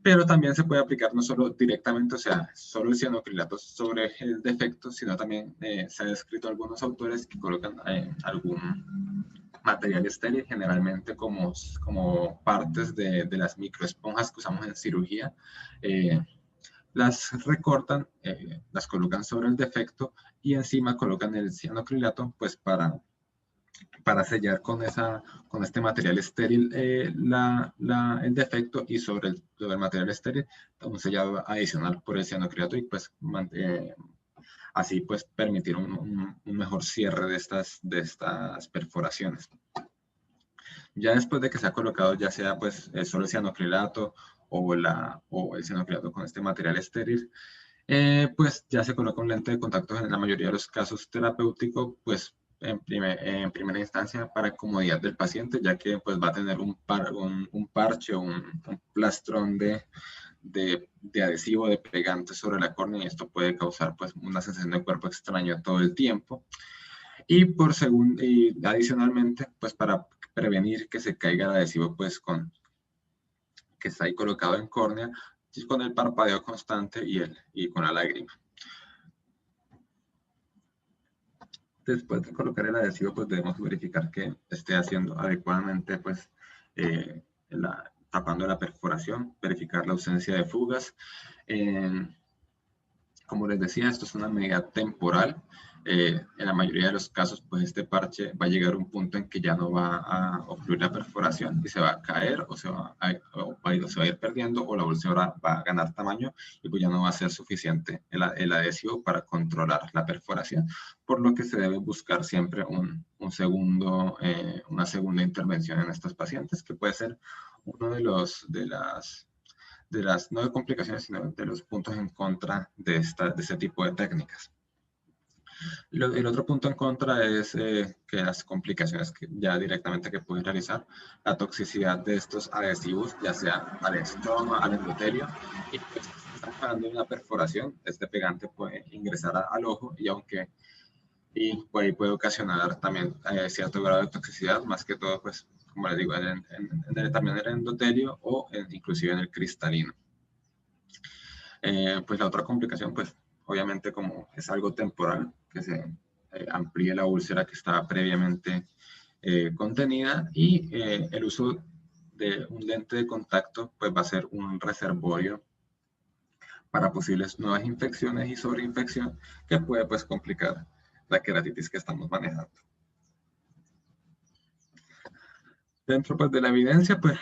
Pero también se puede aplicar no solo directamente, o sea, solo el cianocrilato sobre el defecto, sino también se ha descrito algunos autores que colocan algún material estéril, generalmente como partes de las microesponjas que usamos en cirugía. Las recortan, las colocan sobre el defecto y encima colocan el cianocrilato pues para sellar con este material estéril el defecto y sobre el material estéril un sellado adicional por el cianocrilato y pues así pues permitir un mejor cierre de estas perforaciones. Ya después de que se ha colocado ya sea pues solo el cianocrilato o el cianocrilato con este material estéril, pues ya se coloca un lente de contacto en la mayoría de los casos terapéuticos, pues en primera instancia para comodidad del paciente, ya que pues va a tener un parche o un plastrón de adhesivo, de pegante sobre la córnea y esto puede causar pues una sensación de cuerpo extraño todo el tiempo. Y adicionalmente, pues para prevenir que se caiga el adhesivo pues que está ahí colocado en córnea, con el parpadeo constante y con la lágrima. Después de colocar el adhesivo, pues debemos verificar que esté haciendo adecuadamente, pues, tapando la perforación, verificar la ausencia de fugas. Como les decía, esto es una medida temporal. En la mayoría de los casos, pues este parche va a llegar a un punto en que ya no va a obstruir la perforación y se va a caer o se va a ir perdiendo o la úlcera va a ganar tamaño y pues ya no va a ser suficiente el adhesivo para controlar la perforación, por lo que se debe buscar siempre una segunda intervención en estos pacientes, que puede ser uno de las no de complicaciones, sino de los puntos en contra de este tipo de técnicas. El otro punto en contra es que las complicaciones que ya directamente que pueden realizar, la toxicidad de estos adhesivos, ya sea al estroma, al endotelio, y pues estamos hablando de una perforación, este pegante puede ingresar al ojo y puede ocasionar también cierto grado de toxicidad, más que todo, pues, como les digo, también en el endotelio o inclusive en el cristalino. Pues la otra complicación, pues obviamente como es algo temporal, que se amplíe la úlcera que estaba previamente contenida y el uso de un lente de contacto pues va a ser un reservorio para posibles nuevas infecciones y sobreinfección que puede pues complicar la queratitis que estamos manejando. Dentro pues, de la evidencia, pues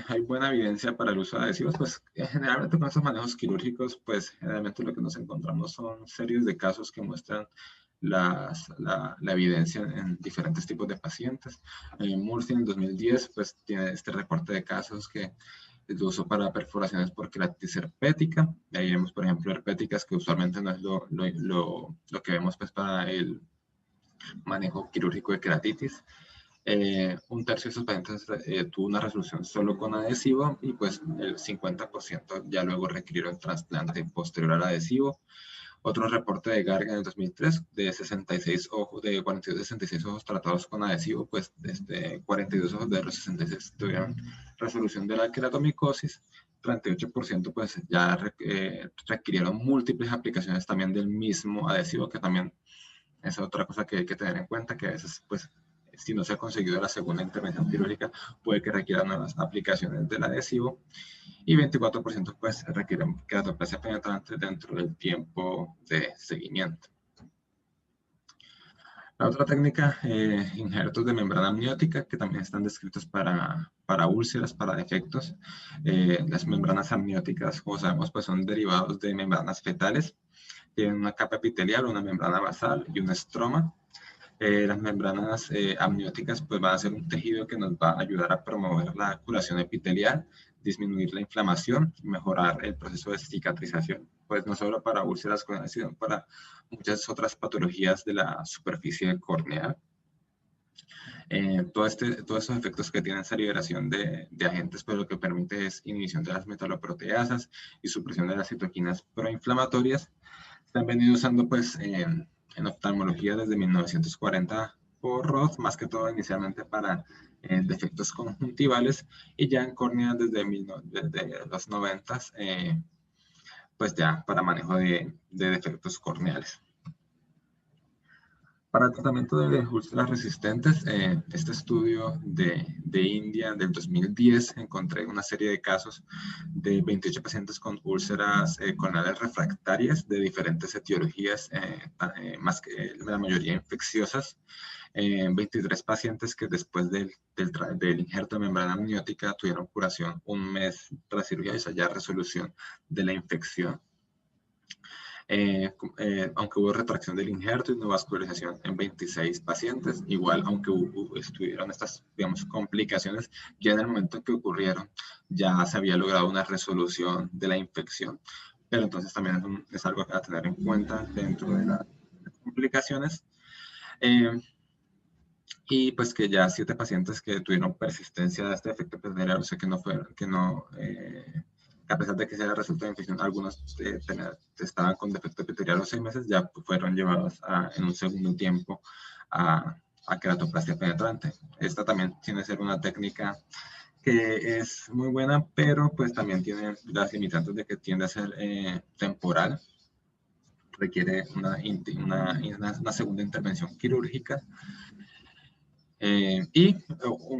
hay buena evidencia para el uso de adhesivos, pues generalmente con estos manejos quirúrgicos, pues generalmente lo que nos encontramos son series de casos que muestran la evidencia en diferentes tipos de pacientes. Murphy en el 2010, pues tiene este reporte de casos que de uso para perforaciones por queratitis herpética. Ahí vemos, por ejemplo, herpéticas, que usualmente no es lo que vemos pues, para el manejo quirúrgico de queratitis. Un tercio de esos pacientes tuvo una resolución solo con adhesivo y pues el 50% ya luego requirieron trasplante posterior al adhesivo. Otro reporte de Garga en el 2003 de 66 ojos, de 42 a 66 ojos tratados con adhesivo, pues desde 42 ojos de los 66 tuvieron resolución de la queratomicosis. 38% pues ya requirieron múltiples aplicaciones también del mismo adhesivo, que también es otra cosa que hay que tener en cuenta, que a veces pues si no se ha conseguido la segunda intervención quirúrgica, puede que requiera nuevas aplicaciones del adhesivo. Y 24% pues requieren queratoplasia penetrante dentro del tiempo de seguimiento. La otra técnica, injertos de membrana amniótica, que también están descritos para úlceras, para defectos. Las membranas amnióticas, como sabemos, pues son derivados de membranas fetales. Tienen una capa epitelial, una membrana basal y un estroma. Las membranas amnióticas pues van a ser un tejido que nos va a ayudar a promover la curación epitelial, disminuir la inflamación, mejorar el proceso de cicatrización, pues no solo para úlceras coronares, sino para muchas otras patologías de la superficie corneal. Todos esos efectos que tienen esa liberación de agentes, pues lo que permite es inhibición de las metaloproteasas y supresión de las citoquinas proinflamatorias. Se han venido usando pues en oftalmología desde 1940 por Roth, más que todo inicialmente para defectos conjuntivales, y ya en córnea desde los 90, pues ya para manejo de defectos corneales. Para el tratamiento de úlceras resistentes, este estudio de India del 2010 encontré una serie de casos de 28 pacientes con úlceras corneales refractarias de diferentes etiologías, más que la mayoría infecciosas. 23 pacientes que después del injerto de membrana amniótica tuvieron curación un mes tras cirugía, y esa ya resolución de la infección. Aunque hubo retracción del injerto y no vascularización en 26 pacientes, igual aunque estuvieron estas, digamos, complicaciones, ya en el momento que ocurrieron ya se había logrado una resolución de la infección, pero entonces también es algo a tener en cuenta dentro de las complicaciones. Y pues que ya 7 pacientes que tuvieron persistencia de este efecto epitelial, o sea que no fueron, a pesar de que se haya resultado de infección, algunos estaban con defecto epitelial a los 6 meses, ya fueron llevados en un segundo tiempo a queratoplastia penetrante. Esta también tiene que ser una técnica que es muy buena, pero pues también tiene las limitantes de que tiende a ser temporal, requiere una segunda intervención quirúrgica.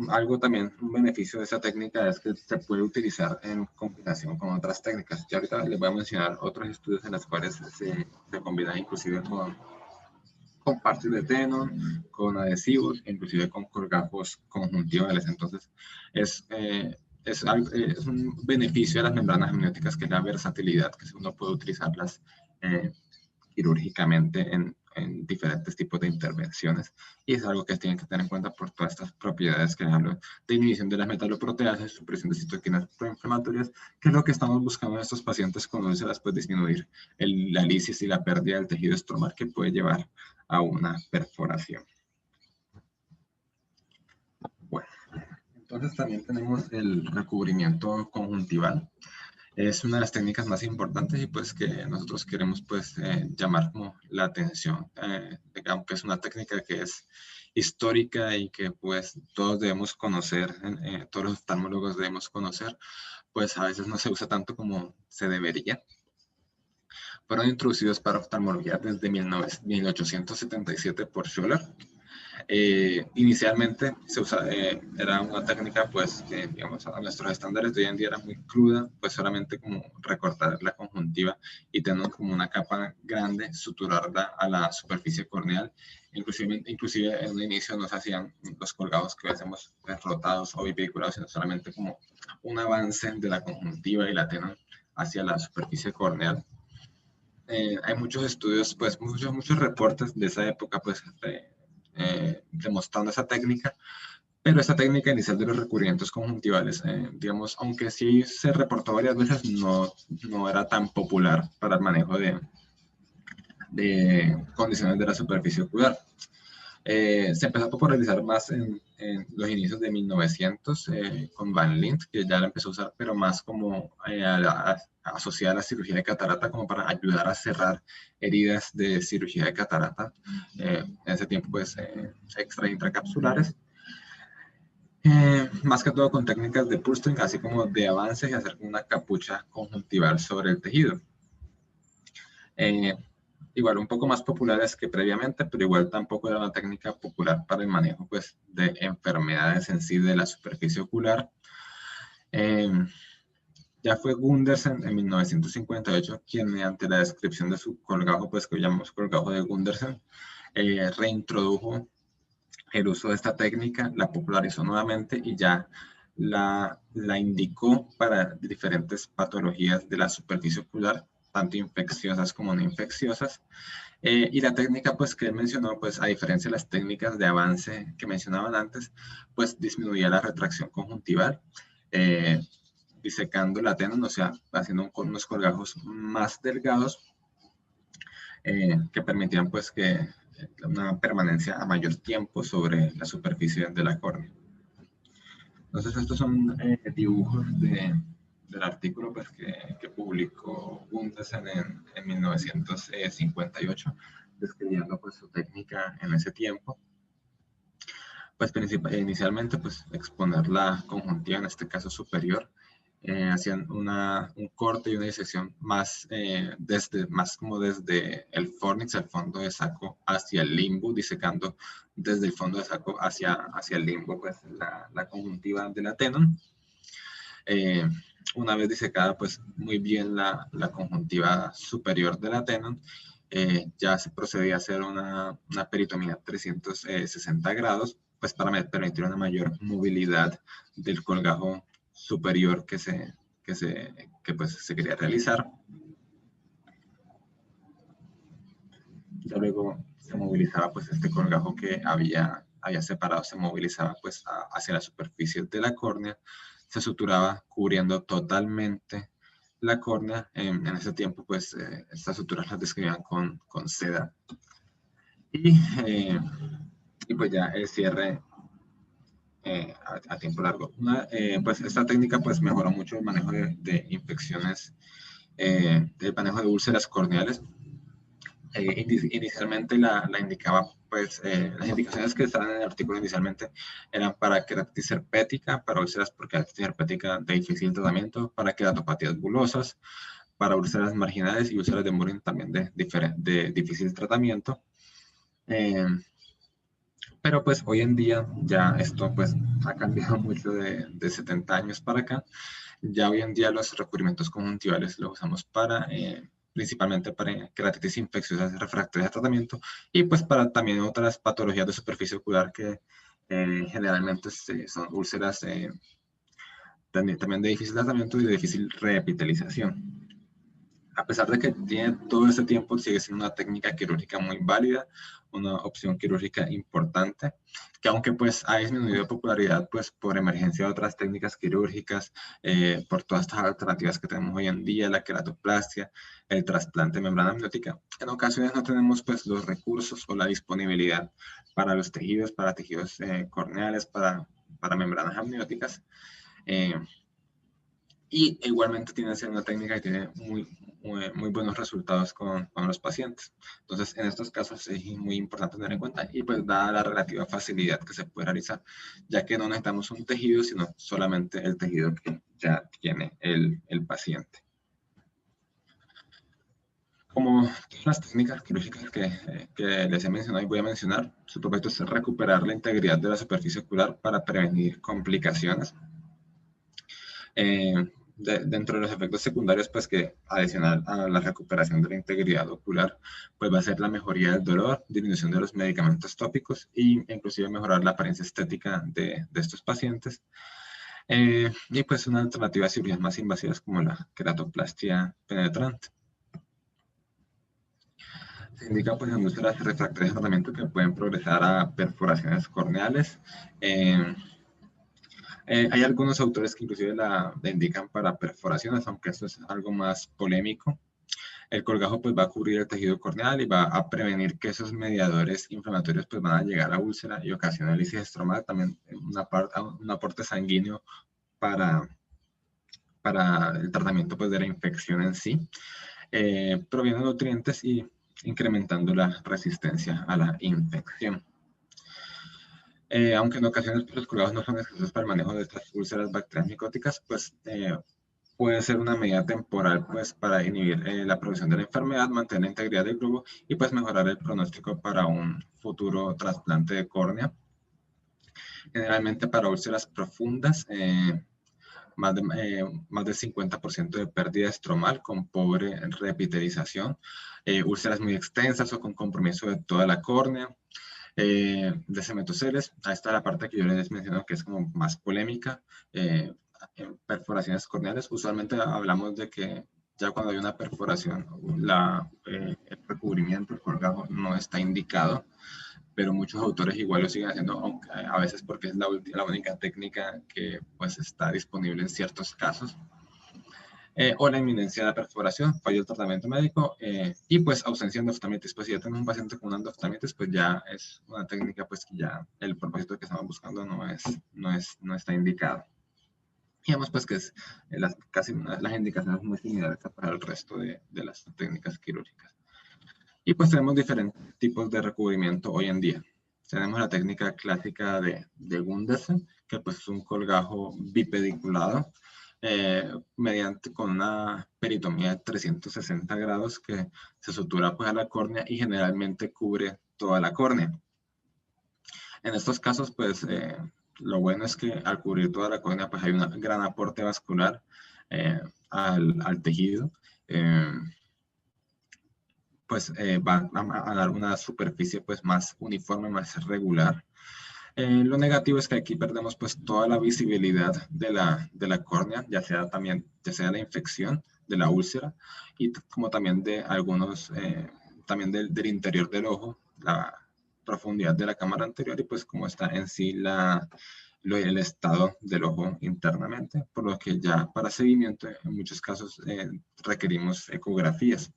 Algo también, un beneficio de esa técnica es que se puede utilizar en combinación con otras técnicas. Ya ahorita les voy a mencionar otros estudios en los cuales se combinan inclusive con parches de Tenon, con adhesivos, inclusive con colgajos conjuntivales. Entonces, es un beneficio de las membranas amnióticas, que es la versatilidad, que uno puede utilizarlas quirúrgicamente en diferentes tipos de intervenciones, y es algo que tienen que tener en cuenta por todas estas propiedades que hablo de inhibición de las metaloproteasas, supresión de citoquinas proinflamatorias, que es lo que estamos buscando en estos pacientes con úlceras, pues disminuir la lisis y la pérdida del tejido estromal, que puede llevar a una perforación. Bueno, entonces también tenemos el recubrimiento conjuntival. Es una de las técnicas más importantes y pues que nosotros queremos pues llamar como la atención, aunque es una técnica que es histórica y que pues todos debemos conocer, todos los oftalmólogos debemos conocer, pues a veces no se usa tanto como se debería. Fueron introducidos para oftalmología desde 1877 por Scholler. Inicialmente era una técnica pues que, digamos, a nuestros estándares de hoy en día era muy cruda, pues solamente como recortar la conjuntiva y tener como una capa grande, suturarla a la superficie corneal. Inclusive en un inicio no se hacían los colgados que hacemos rotados o bipediculados, sino solamente como un avance de la conjuntiva y la tenon hacia la superficie corneal. Hay muchos estudios, pues muchos reportes de esa época, pues demostrando esa técnica, Pero esta técnica inicial de los recubrimientos conjuntivales, digamos, aunque sí se reportó varias veces, no era tan popular para el manejo de condiciones de la superficie ocular. Se empezó a popularizar más en los inicios de 1900 con Van Lint, que ya la empezó a usar, pero más como asociada a la cirugía de catarata, como para ayudar a cerrar heridas de cirugía de catarata. En ese tiempo, pues, extra intracapsulares. Más que todo con técnicas de pulse string, así como de avance y hacer una capucha conjuntival sobre el tejido. Igual un poco más populares que previamente, pero igual tampoco era una técnica popular para el manejo pues, de enfermedades en sí de la superficie ocular. Ya fue Gundersen en 1958 quien mediante la descripción de su colgajo, pues que llamamos colgajo de Gundersen, reintrodujo el uso de esta técnica, la popularizó nuevamente y ya la indicó para diferentes patologías de la superficie ocular, tanto infecciosas como no infecciosas. Y la técnica pues que él mencionó, pues a diferencia de las técnicas de avance que mencionaban antes, pues disminuía la retracción conjuntival, disecando la tenon, o sea, haciendo unos colgajos más delgados que permitían pues que una permanencia a mayor tiempo sobre la superficie de la córnea. Entonces estos son dibujos del artículo pues, que publicó Gundersen en 1958, describiendo pues, su técnica en ese tiempo. Pues inicialmente pues, exponer la conjuntiva, en este caso superior, hacían un corte y una disección más, más como desde el fornix, el fondo de saco, hacia el limbo, disecando desde el fondo de saco hacia el limbo, pues la conjuntiva de la tenon. Una vez disecada, pues muy bien la conjuntiva superior de la tenon, ya se procedía a hacer una peritomía 360 grados, pues para permitir una mayor movilidad del colgajo superior que pues, se quería realizar. Ya luego se movilizaba pues este colgajo que había separado, se movilizaba pues hacia la superficie de la córnea, se suturaba cubriendo totalmente la córnea. En ese tiempo pues estas suturas las describían con seda. Y pues ya el cierre a tiempo largo. Pues esta técnica pues mejoró mucho el manejo de infecciones, el manejo de úlceras corneales. Inicialmente la indicaba, pues las indicaciones que estaban en el artículo inicialmente eran para queratitis herpética, para úlceras por queratitis herpética de difícil tratamiento, para queratopatías bulosas, para úlceras marginales y úlceras de Morin también de difícil tratamiento. Pero pues hoy en día ya esto pues ha cambiado mucho de 70 años para acá. Ya hoy en día los recubrimientos conjuntivales los usamos para, principalmente para queratitis infecciosas refractorias a tratamiento y pues para también otras patologías de superficie ocular que generalmente son úlceras también de difícil tratamiento y de difícil reepitelización. A pesar de que tiene todo este tiempo, sigue siendo una técnica quirúrgica muy válida, una opción quirúrgica importante, que aunque pues ha disminuido de popularidad pues por emergencia de otras técnicas quirúrgicas, por todas estas alternativas que tenemos hoy en día, la queratoplastia, el trasplante de membrana amniótica, en ocasiones no tenemos pues los recursos o la disponibilidad para los tejidos, para tejidos corneales, para membranas amnióticas. Y igualmente tiene que ser una técnica que tiene muy buenos resultados con los pacientes. Entonces, en estos casos es muy importante tener en cuenta y pues dada la relativa facilidad que se puede realizar, ya que no necesitamos un tejido, sino solamente el tejido que ya tiene el paciente. Como las técnicas quirúrgicas que les he mencionado y voy a mencionar, su propósito es recuperar la integridad de la superficie ocular para prevenir complicaciones. Dentro de los efectos secundarios, pues que adicional a la recuperación de la integridad ocular, pues va a ser la mejoría del dolor, disminución de los medicamentos tópicos e inclusive mejorar la apariencia estética de estos pacientes. Y pues una alternativa a cirugías más invasivas como la queratoplastia penetrante. Se indica pues en úlceras refractorias de tratamiento que pueden progresar a perforaciones corneales, Hay algunos autores que inclusive la indican para perforaciones, aunque esto es algo más polémico. El colgajo pues va a cubrir el tejido corneal y va a prevenir que esos mediadores inflamatorios pues van a llegar a úlcera y ocasionar lisis estromal, también un aporte sanguíneo para, para el tratamiento pues de la infección en sí, proveniendo nutrientes y incrementando la resistencia a la infección. Aunque en ocasiones pues, los colgados no son necesarios para el manejo de estas úlceras bacterias micóticas, pues puede ser una medida temporal pues para inhibir la producción de la enfermedad, mantener la integridad del globo y pues mejorar el pronóstico para un futuro trasplante de córnea. Generalmente para úlceras profundas, más del 50% de pérdida estromal con pobre repitelización, úlceras muy extensas o con compromiso de toda la córnea, de cematoceles. Ahí está la parte que yo les menciono que es como más polémica. En perforaciones corneales, usualmente hablamos de que ya cuando hay una perforación, el recubrimiento, el colgajo no está indicado, pero muchos autores igual lo siguen haciendo, aunque a veces porque es la única técnica que pues está disponible en ciertos casos. O la inminencia de la perforación, fallo del tratamiento médico y pues ausencia de endosdermitis. Pues si ya tenemos un paciente con una endosdermitis, pues ya es una técnica pues que ya el propósito que estamos buscando no está indicado. Y vemos pues que es casi las indicaciones muy similares para el resto de las técnicas quirúrgicas. Y pues tenemos diferentes tipos de recubrimiento hoy en día. Tenemos la técnica clásica de Gundersen, que pues es un colgajo bipediculado, con una peritomía de 360 grados que se sutura pues a la córnea y generalmente cubre toda la córnea. En estos casos pues lo bueno es que al cubrir toda la córnea pues hay un gran aporte vascular al tejido. Pues va a dar una superficie pues más uniforme, más regular. Lo negativo es que aquí perdemos pues toda la visibilidad de la córnea, ya sea la infección de la úlcera y como también de algunos, también del interior del ojo, la profundidad de la cámara anterior y pues cómo está en sí el estado del ojo internamente, por lo que ya para seguimiento en muchos casos requerimos ecografías.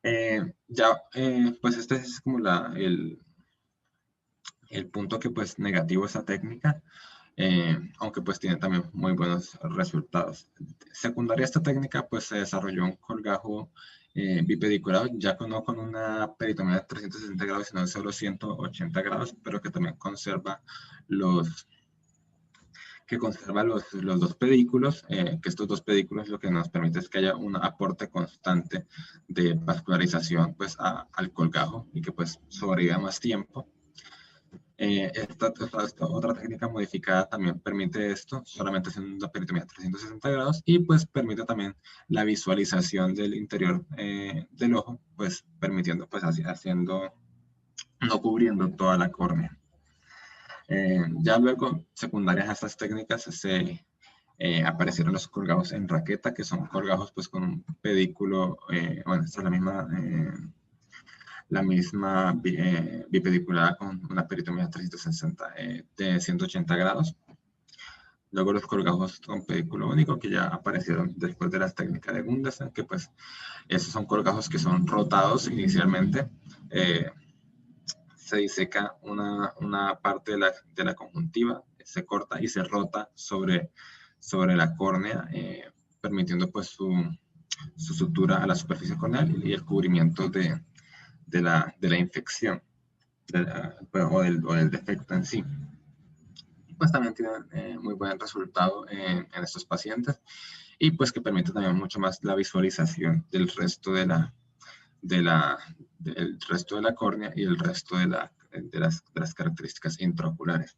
Pues este es como el punto que pues negativo esa técnica, aunque pues tiene también muy buenos resultados. Secundaria a esta técnica pues se desarrolló un colgajo bipediculado, ya no con una peritomía de 360 grados, sino de solo 180 grados, pero que también conserva los dos pedículos, que estos dos pedículos lo que nos permite es que haya un aporte constante de vascularización pues, al colgajo y que pues sobreviva más tiempo. Esta otra técnica modificada también permite esto, solamente haciendo una peritomía de 360 grados y pues permite también la visualización del interior del ojo, pues permitiendo pues no cubriendo toda la córnea. Ya luego, secundarias a estas técnicas, aparecieron los colgajos en raqueta, que son colgajos pues con un pedículo, bueno, esta es la misma bipediculada con una peritomía de 360, de 180 grados. Luego los colgajos con pedículo único, que ya aparecieron después de las técnicas de Gundersen, que pues esos son colgajos que son rotados inicialmente. Se diseca una parte de la conjuntiva, se corta y se rota sobre la córnea, permitiendo pues su sutura a la superficie corneal y el cubrimiento de la infección o del defecto en sí. Pues también tienen muy buen resultado en estos pacientes y pues que permite también mucho más la visualización del resto del resto de la córnea y el resto de las características intraoculares.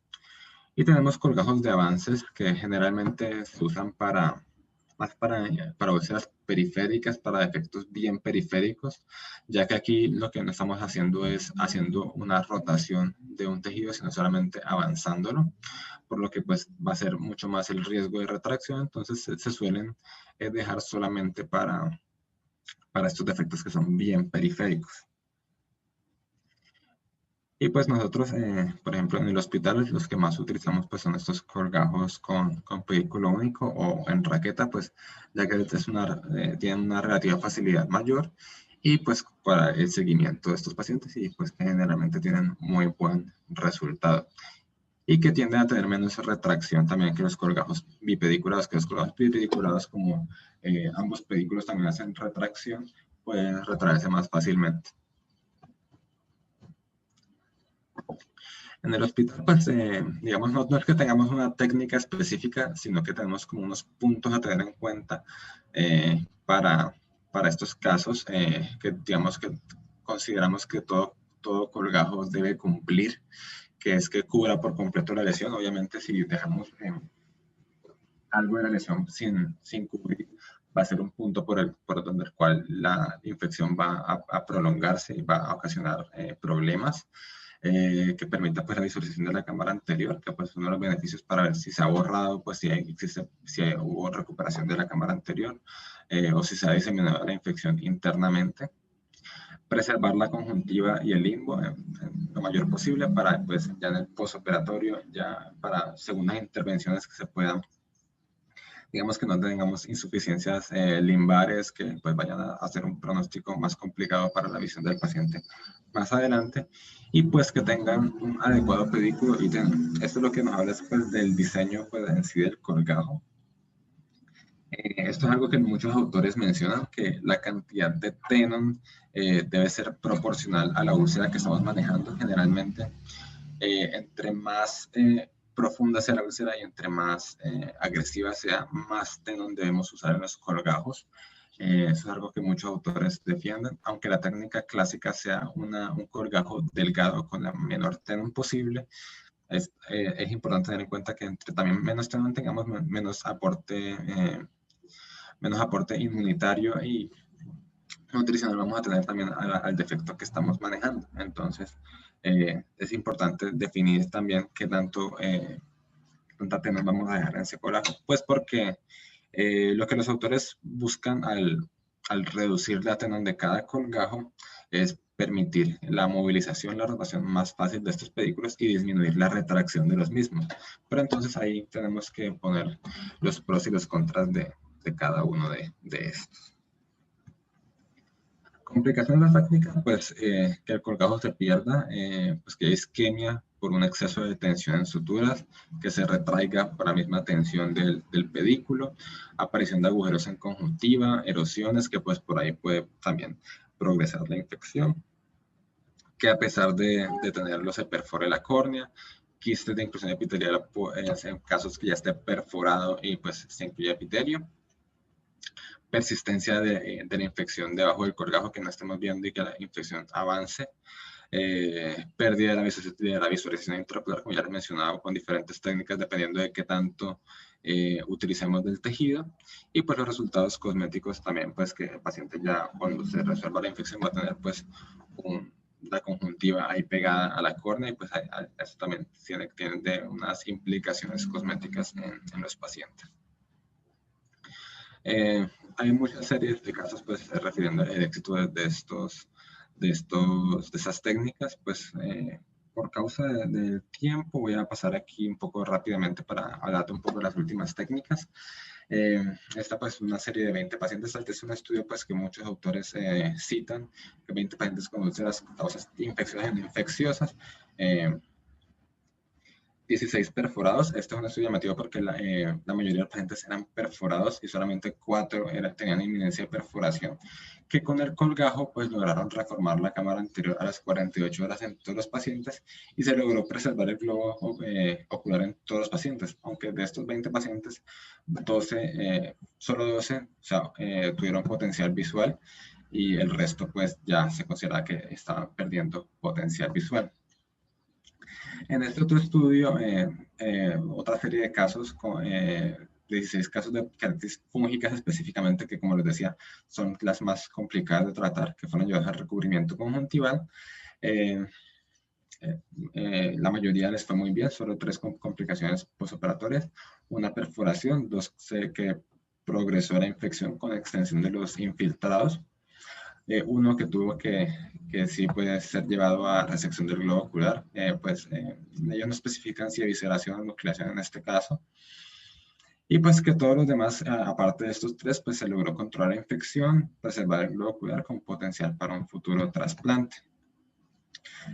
Y tenemos colgajos de avances que generalmente se usan más para úlceras periféricas, para defectos bien periféricos, ya que aquí lo que no estamos haciendo es haciendo una rotación de un tejido, sino solamente avanzándolo, por lo que pues va a ser mucho más el riesgo de retracción, entonces se suelen dejar solamente para estos defectos que son bien periféricos. Y pues nosotros, por ejemplo, en el hospital los que más utilizamos pues son estos colgajos con pedículo único o en raqueta, pues ya que tienen una relativa facilidad mayor y pues para el seguimiento de estos pacientes y pues que generalmente tienen muy buen resultado y que tienden a tener menos retracción también que los colgajos bipediculados, que los colgajos bipediculados como ambos pedículos también hacen retracción, pueden retraerse más fácilmente. En el hospital, pues, digamos, no es que tengamos una técnica específica, sino que tenemos como unos puntos a tener en cuenta para estos casos, que digamos que consideramos que todo colgajo debe cumplir, que es que cubra por completo la lesión. Obviamente, si dejamos algo de la lesión sin cubrir, va a ser un punto por donde el cual la infección va a prolongarse y va a ocasionar problemas. Que permita pues la visualización de la cámara anterior, que pues uno de los beneficios para ver si se ha borrado, pues si hubo recuperación de la cámara anterior o si se ha diseminado la infección internamente. Preservar la conjuntiva y el limbo en lo mayor posible para pues ya en el postoperatorio, ya para segundas intervenciones que se puedan, digamos que no tengamos insuficiencias limbares que pues vayan a hacer un pronóstico más complicado para la visión del paciente más adelante y pues que tengan un adecuado pedículo y esto es lo que nos habla pues, del diseño pues, en sí del colgajo. Esto es algo que muchos autores mencionan, que la cantidad de tenon debe ser proporcional a la úlcera que estamos manejando generalmente. Entre más profunda sea la úlcera y entre más agresiva sea, más tenón debemos usar en los colgajos. Eso es algo que muchos autores defienden, aunque la técnica clásica sea un colgajo delgado con la menor tenón posible. Es importante tener en cuenta que entre también menos tenón tengamos menos aporte inmunitario y nutricional vamos a tener también al defecto que estamos manejando. Entonces, es importante definir también qué tanta tenor vamos a dejar en ese colgajo. Pues porque lo que los autores buscan al reducir la tenor de cada colgajo es permitir la movilización, la rotación más fácil de estos pedículos y disminuir la retracción de los mismos. Pero entonces ahí tenemos que poner los pros y los contras de cada uno de estos. Complicaciones de la técnica, pues que el colgajo se pierda, pues que hay isquemia por un exceso de tensión en suturas, que se retraiga por la misma tensión del pedículo, aparición de agujeros en conjuntiva, erosiones, que pues por ahí puede también progresar la infección, que a pesar de tenerlo se perfore la córnea, quistes de inclusión epitelial en casos que ya esté perforado y pues se incluye epitelio, persistencia de la infección debajo del colgajo que no estemos viendo y que la infección avance, pérdida de la visualización intraocular, como ya les mencionaba, con diferentes técnicas dependiendo de qué tanto utilicemos del tejido, y pues los resultados cosméticos también, pues que el paciente ya cuando se resuelva la infección va a tener pues la conjuntiva ahí pegada a la córnea y pues eso también tiene unas implicaciones cosméticas en los pacientes. Hay muchas series de casos, pues, refiriendo el éxito de esas técnicas, pues, por causa del tiempo, voy a pasar aquí un poco rápidamente para hablarte un poco de las últimas técnicas. Esta, pues, una serie de 20 pacientes, este es un estudio, pues, que muchos autores citan, que 20 pacientes con úlceras causas infecciosas, 16 perforados. Este es un estudio llamativo porque la mayoría de los pacientes eran perforados y solamente 4 tenían inminencia de perforación, que con el colgajo pues lograron reformar la cámara anterior a las 48 horas en todos los pacientes y se logró preservar el globo ocular en todos los pacientes, aunque de estos 20 pacientes, solo 12 o sea, tuvieron potencial visual y el resto pues ya se considera que estaban perdiendo potencial visual. En este otro estudio, otra serie de casos, 16 casos de queratitis fúngicas específicamente, que como les decía, son las más complicadas de tratar, que fueron llevadas al recubrimiento conjuntival. La mayoría les fue muy bien, solo 3 complicaciones postoperatorias, una perforación, 2 que progresó la infección con extensión de los infiltrados. uno que tuvo que sí puede ser llevado a resección del globo ocular, ellos no especifican si evisceración o nucleación en este caso. Y pues que todos los demás, aparte de estos tres, pues se logró controlar la infección, preservar el globo ocular con potencial para un futuro trasplante.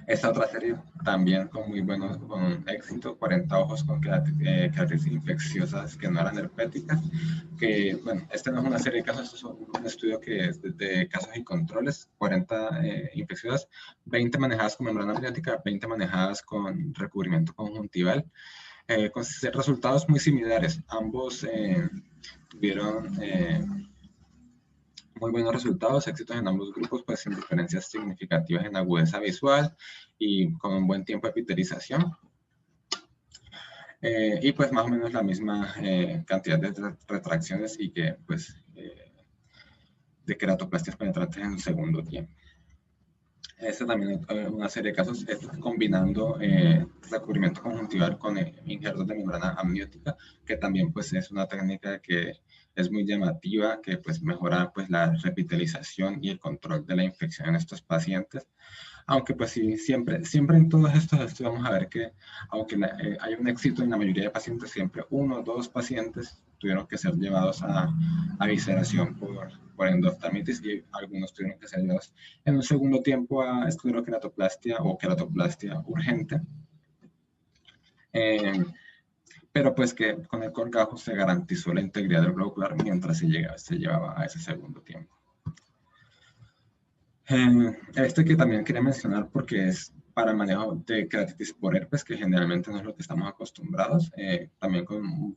Esta otra serie también con muy buenos, con éxito, 40 ojos con queratitis infecciosas que no eran herpéticas, que bueno, esta no es una serie de casos, esto es un estudio que es de casos y controles, 40 infecciosas, 20 manejadas con membrana amniótica, 20 manejadas con recubrimiento conjuntival, con resultados muy similares. Ambos tuvieron muy buenos resultados, éxitos en ambos grupos, pues sin diferencias significativas en agudeza visual y con un buen tiempo de epitelización. Y pues más o menos la misma cantidad de retracciones y que pues de queratoplastias penetrantes en el segundo tiempo. Esta también es una serie de casos combinando recubrimiento conjuntival con injertos de membrana amniótica, que también pues es una técnica que es muy llamativa, que pues mejora pues la repitelización y el control de la infección en estos pacientes. Aunque pues sí, siempre en todos estos estudios vamos a ver que aunque hay un éxito en la mayoría de pacientes, siempre 1 o 2 pacientes tuvieron que ser llevados a evisceración por endoftamitis y algunos tuvieron que ser llevados en un segundo tiempo a escleroqueratoplastia o queratoplastia urgente. Pero pues que con el colgajo se garantizó la integridad del globo ocular mientras se llevaba a ese segundo tiempo. Este que también quería mencionar porque es para el manejo de queratitis por herpes, que generalmente no es lo que estamos acostumbrados, también con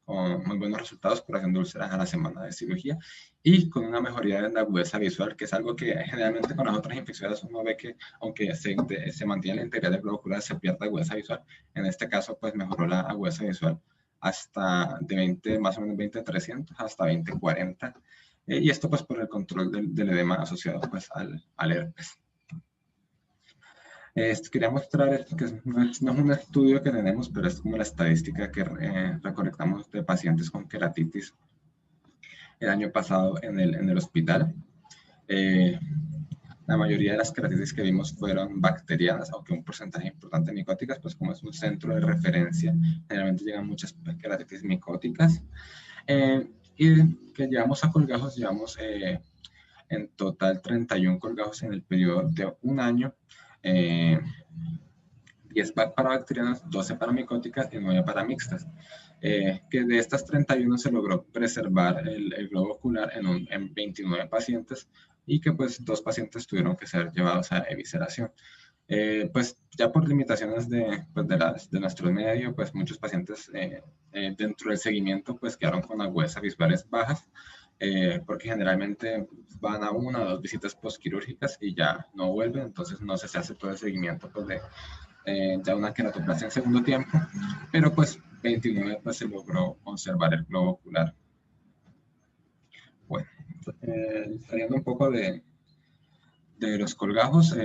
muy buenos resultados, curación de úlceras a la semana de cirugía y con una mejoría en la agudeza visual, que es algo que generalmente con las otras infecciones uno ve que aunque se mantiene la integridad del globo ocular, se pierde agudeza visual. En este caso, pues mejoró la agudeza visual hasta de 20, más o menos 20-300 hasta 20-40. Y esto pues por el control del edema asociado pues al herpes. Quería mostrar esto, que no es un estudio que tenemos, pero es como la estadística que recolectamos de pacientes con queratitis el año pasado en el hospital. La mayoría de las queratitis que vimos fueron bacterianas, aunque un porcentaje importante de micóticas, pues como es un centro de referencia, generalmente llegan muchas queratitis micóticas. Y que llevamos a colgajos, llevamos en total 31 colgajos en el periodo de un año, 10 para bacterianas, 12 para micóticas y 9 para mixtas. Que de estas 31 se logró preservar el globo ocular en 29 pacientes y que pues 2 pacientes tuvieron que ser llevados a evisceración. Pues ya por limitaciones de nuestro medio, pues muchos pacientes dentro del seguimiento pues quedaron con agudezas visuales bajas, porque generalmente van a 1 o 2 visitas postquirúrgicas y ya no vuelven, entonces no se hace todo el seguimiento pues, de ya una queratoplastia en segundo tiempo, pero pues 29 pues se logró conservar el globo ocular. Bueno, saliendo un poco de los colgajos,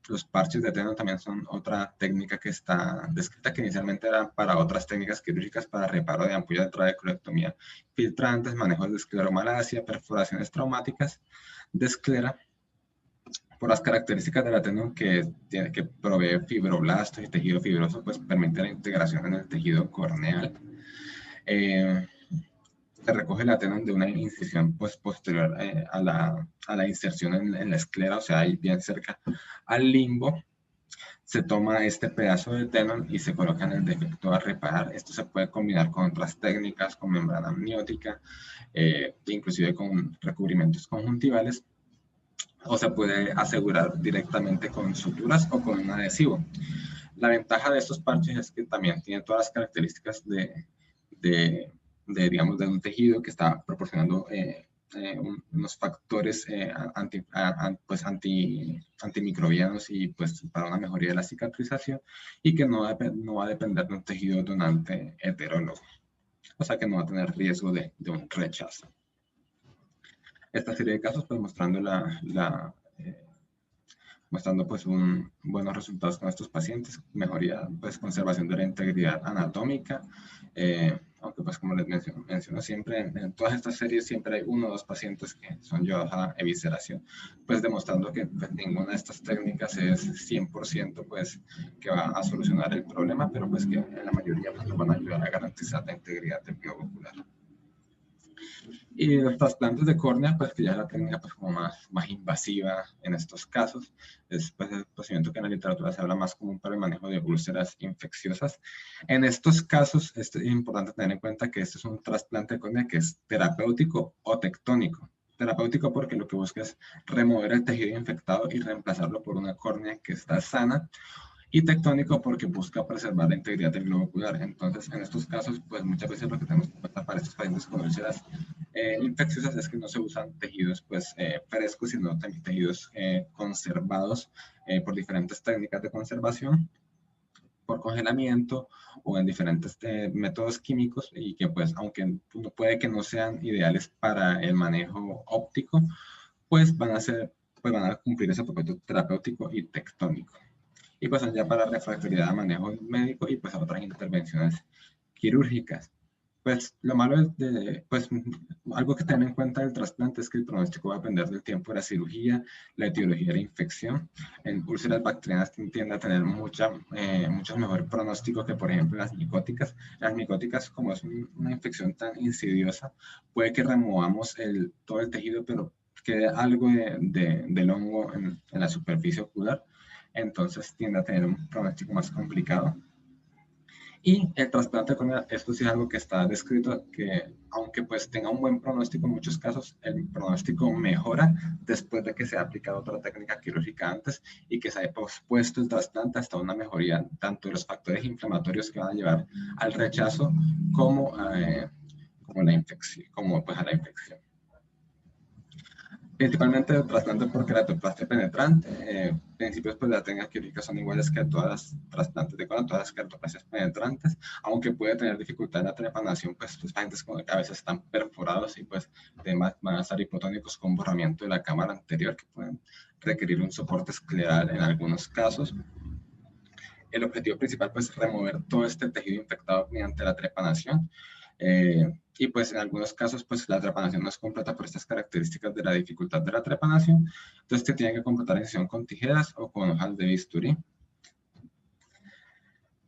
los parches de Tenon también son otra técnica que está descrita, que inicialmente era para otras técnicas quirúrgicas para reparo de ampollas de trabeculectomía filtrantes, manejos de escleromalacia, perforaciones traumáticas de esclera, por las características del Tenon que provee fibroblastos y tejido fibroso, pues permite la integración en el tejido corneal. Se recoge el Tenon de una incisión pues, posterior a la inserción en la esclera, o sea, ahí bien cerca al limbo. Se toma este pedazo de Tenon y se coloca en el defecto a reparar. Esto se puede combinar con otras técnicas, con membrana amniótica, inclusive con recubrimientos conjuntivales, o se puede asegurar directamente con suturas o con un adhesivo. La ventaja de estos parches es que también tienen todas las características digamos, de un tejido que está proporcionando unos factores antimicrobianos y pues para una mejoría de la cicatrización y que no va a depender de un tejido donante heterólogo, o sea que no va a tener riesgo de un rechazo. Esta serie de casos pues mostrando mostrando pues buenos resultados con estos pacientes, mejoría, pues conservación de la integridad anatómica, aunque pues como les menciono siempre, en todas estas series siempre hay 1 o 2 pacientes que son llevados a evisceración, pues demostrando que pues, ninguna de estas técnicas es 100% pues que va a solucionar el problema, pero pues que en la mayoría pues nos van a ayudar a garantizar la integridad del globo ocular. Y los trasplantes de córnea, pues que ya es la técnica pues, como más invasiva en estos casos, es pues, el procedimiento que en la literatura se habla más común para el manejo de úlceras infecciosas. En estos casos es importante tener en cuenta que este es un trasplante de córnea que es terapéutico o tectónico. Terapéutico porque lo que busca es remover el tejido infectado y reemplazarlo por una córnea que está sana, y tectónico porque busca preservar la integridad del globo ocular. Entonces, en estos casos, pues muchas veces lo que tenemos en cuenta para estos pacientes con úlceras infecciosas es que no se usan tejidos pues frescos, sino tejidos conservados por diferentes técnicas de conservación, por congelamiento o en diferentes métodos químicos, y que pues aunque puede que no sean ideales para el manejo óptico, pues van a cumplir ese propósito terapéutico y tectónico. Y pasan ya para refractoriedad a manejo médico y pues a otras intervenciones quirúrgicas. Pues lo malo pues algo que tener en cuenta del trasplante es que el pronóstico va a depender del tiempo de la cirugía, la etiología de la infección. En úlceras bacterianas tiende a tener mucho mejor pronóstico que por ejemplo las micóticas. Las micóticas, como es una infección tan insidiosa, puede que removamos todo el tejido, pero quede algo del hongo en la superficie ocular. Entonces tiende a tener un pronóstico más complicado. Y el trasplante de córnea, esto sí es algo que está descrito, que aunque pues tenga un buen pronóstico en muchos casos, el pronóstico mejora después de que se ha aplicado otra técnica quirúrgica antes y que se haya pospuesto el trasplante hasta una mejoría tanto de los factores inflamatorios que van a llevar al rechazo como a la infección, pues a la infección. Principalmente el trasplante por queratoplastia penetrante. Principios pues las técnicas quirúrgicas son iguales que todas las trasplantes de córnea, todas las queratoplastias penetrantes, aunque puede tener dificultad en la trepanación, pues los pacientes que a veces están perforados y pues van a estar hipotónicos con borramiento de la cámara anterior, que pueden requerir un soporte escleral en algunos casos. El objetivo principal pues es remover todo este tejido infectado mediante la trepanación. Y pues en algunos casos pues la trepanación no es completa por estas características de la dificultad de la trepanación, entonces se tiene que completar la incisión con tijeras o con hojas de bisturí.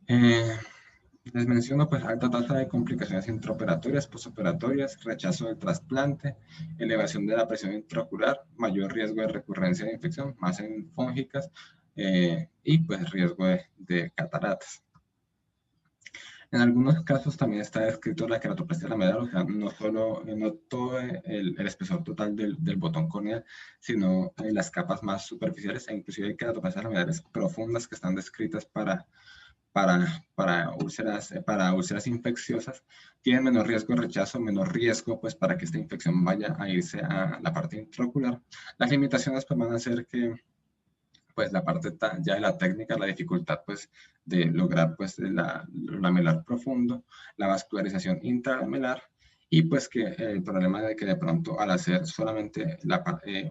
Les menciono pues alta tasa de complicaciones intraoperatorias, postoperatorias, rechazo del trasplante, elevación de la presión intraocular, mayor riesgo de recurrencia de infección, más en fúngicas, y pues riesgo de cataratas. En algunos casos también está descrito la queratoplastia lamelar, o sea, no todo el espesor total del botón corneal, sino las capas más superficiales, e inclusive hay queratoplastias lamelares profundas que están descritas para úlceras infecciosas. Tienen menor riesgo de rechazo, menor riesgo pues para que esta infección vaya a irse a la parte intraocular. Las limitaciones pues van a ser que pues la parte ya de la técnica, la dificultad pues de lograr pues la lamelar profundo, la vascularización intralamelar, y pues que el problema de que de pronto al hacer solamente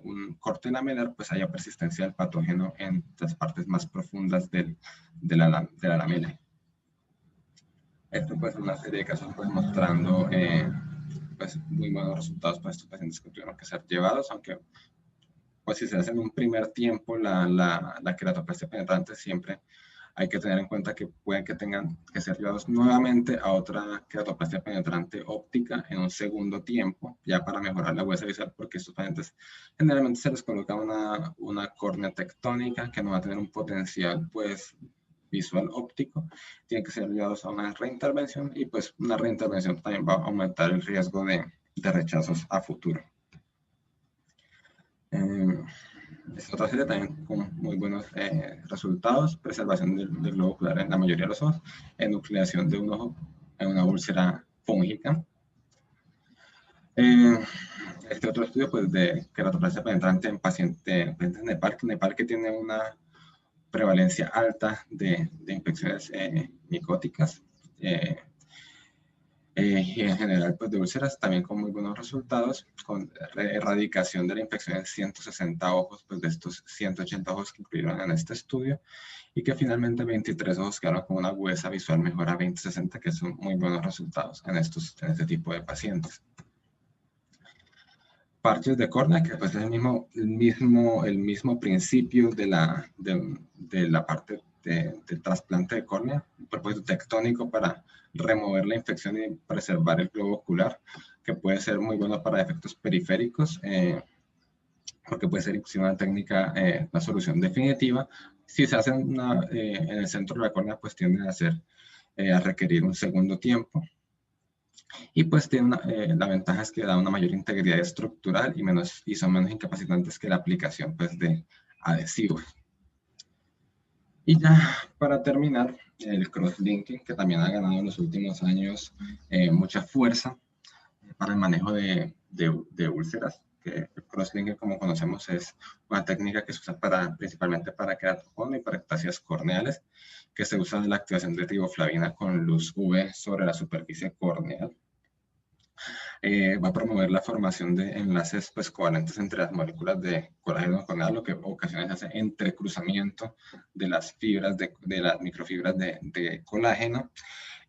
un corte lamelar pues haya persistencia del patógeno en las partes más profundas de la lamela. Esto pues es una serie de casos pues mostrando pues muy buenos resultados para estos pacientes que tuvieron que ser llevados, aunque pues si se hace en un primer tiempo la queratoplastia penetrante, siempre hay que tener en cuenta que pueden que tengan que ser llevados nuevamente a otra queratoplastia penetrante óptica en un segundo tiempo, ya para mejorar la huesa visual, porque estos pacientes generalmente se les coloca una córnea tectónica que no va a tener un potencial pues visual óptico. Tienen que ser llevados a una reintervención, y pues una reintervención también va a aumentar el riesgo de rechazos a futuro. Esta otra serie también con muy buenos resultados: preservación del globo ocular en la mayoría de los ojos, enucleación de un ojo en una úlcera fúngica. Este otro estudio pues de queratoplastia penetrante en pacientes Nepal, que tiene una prevalencia alta de infecciones micóticas. Y en general, pues de úlceras también con muy buenos resultados, con erradicación de la infección en 160 ojos, pues de estos 180 ojos que incluyeron en este estudio, y que finalmente 23 ojos quedaron con una agudeza visual mejor a 20/60, que son muy buenos resultados en este tipo de pacientes. Parches de córnea, que pues es el mismo principio de la parte del trasplante de córnea, un propósito tectónico para remover la infección y preservar el globo ocular, que puede ser muy bueno para efectos periféricos, porque puede ser inclusive una técnica, una solución definitiva. Si se hace en el centro de la córnea, pues tiende a requerir un segundo tiempo. Y pues tiene la ventaja es que da una mayor integridad estructural y son menos incapacitantes que la aplicación pues, de adhesivos. Y ya para terminar, el crosslinking, que también ha ganado en los últimos años mucha fuerza para el manejo de úlceras. Que el crosslinking, como conocemos, es una técnica que se usa principalmente para queratoconio y para ectasias corneales, que se usa de la activación de riboflavina con luz UV sobre la superficie corneal. Va a promover la formación de enlaces pues, covalentes entre las moléculas de colágeno corneal, lo que ocasiones hace entrecruzamiento de las fibras, de las microfibras de colágeno.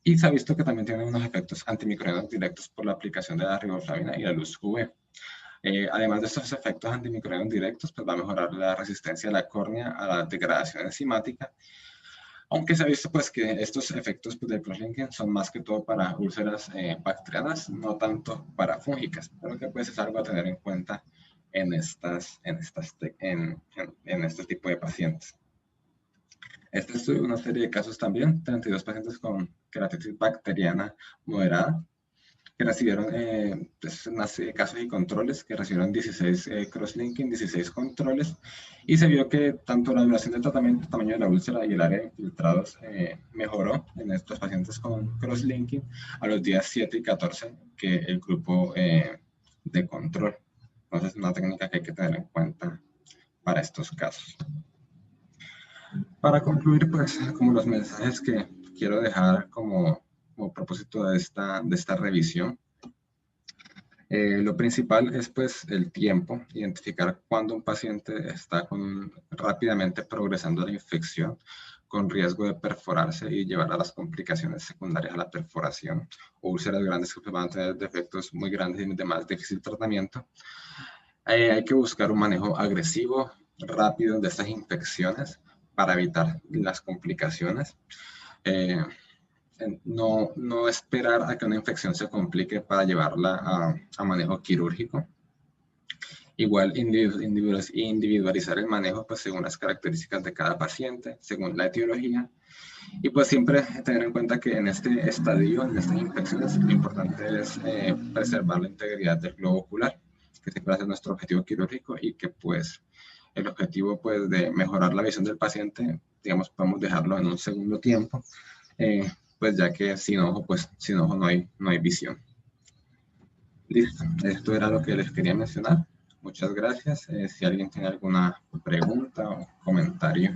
Y se ha visto que también tiene unos efectos antimicrobianos directos por la aplicación de la riboflavina y la luz UV. Además de estos efectos antimicrobianos directos, pues va a mejorar la resistencia de la córnea a la degradación enzimática. Aunque se ha visto pues, que estos efectos pues, del crosslinking son más que todo para úlceras bacterianas, no tanto para fúngicas, pero que pues, es algo a tener en cuenta en este tipo de pacientes. Este estudio, una serie de casos también, 32 pacientes con queratitis bacteriana moderada, que recibieron una serie de casos y controles, que recibieron 16 crosslinking, 16 controles, y se vio que tanto la duración del tratamiento, el tamaño de la úlcera y el área de infiltrados mejoró en estos pacientes con crosslinking a los días 7 y 14 que el grupo de control. Entonces, es una técnica que hay que tener en cuenta para estos casos. Para concluir, pues, como los mensajes que quiero dejar como propósito de esta revisión, lo principal es pues el tiempo, identificar cuando un paciente está rápidamente progresando la infección con riesgo de perforarse y llevar a las complicaciones secundarias a la perforación o úlceras grandes que van a tener defectos muy grandes y de más difícil tratamiento. Hay que buscar un manejo agresivo, rápido de estas infecciones para evitar las complicaciones. No esperar a que una infección se complique para llevarla a manejo quirúrgico. Igual individualizar el manejo pues, según las características de cada paciente, según la etiología. Y pues siempre tener en cuenta que en este estadio, en estas infecciones, lo importante es preservar la integridad del globo ocular, que siempre es nuestro objetivo quirúrgico y que pues el objetivo pues de mejorar la visión del paciente, digamos, podemos dejarlo en un segundo tiempo, pues ya que sin ojo, pues sin ojo no hay visión. Listo, esto era lo que les quería mencionar. Muchas gracias. Si alguien tiene alguna pregunta o comentario.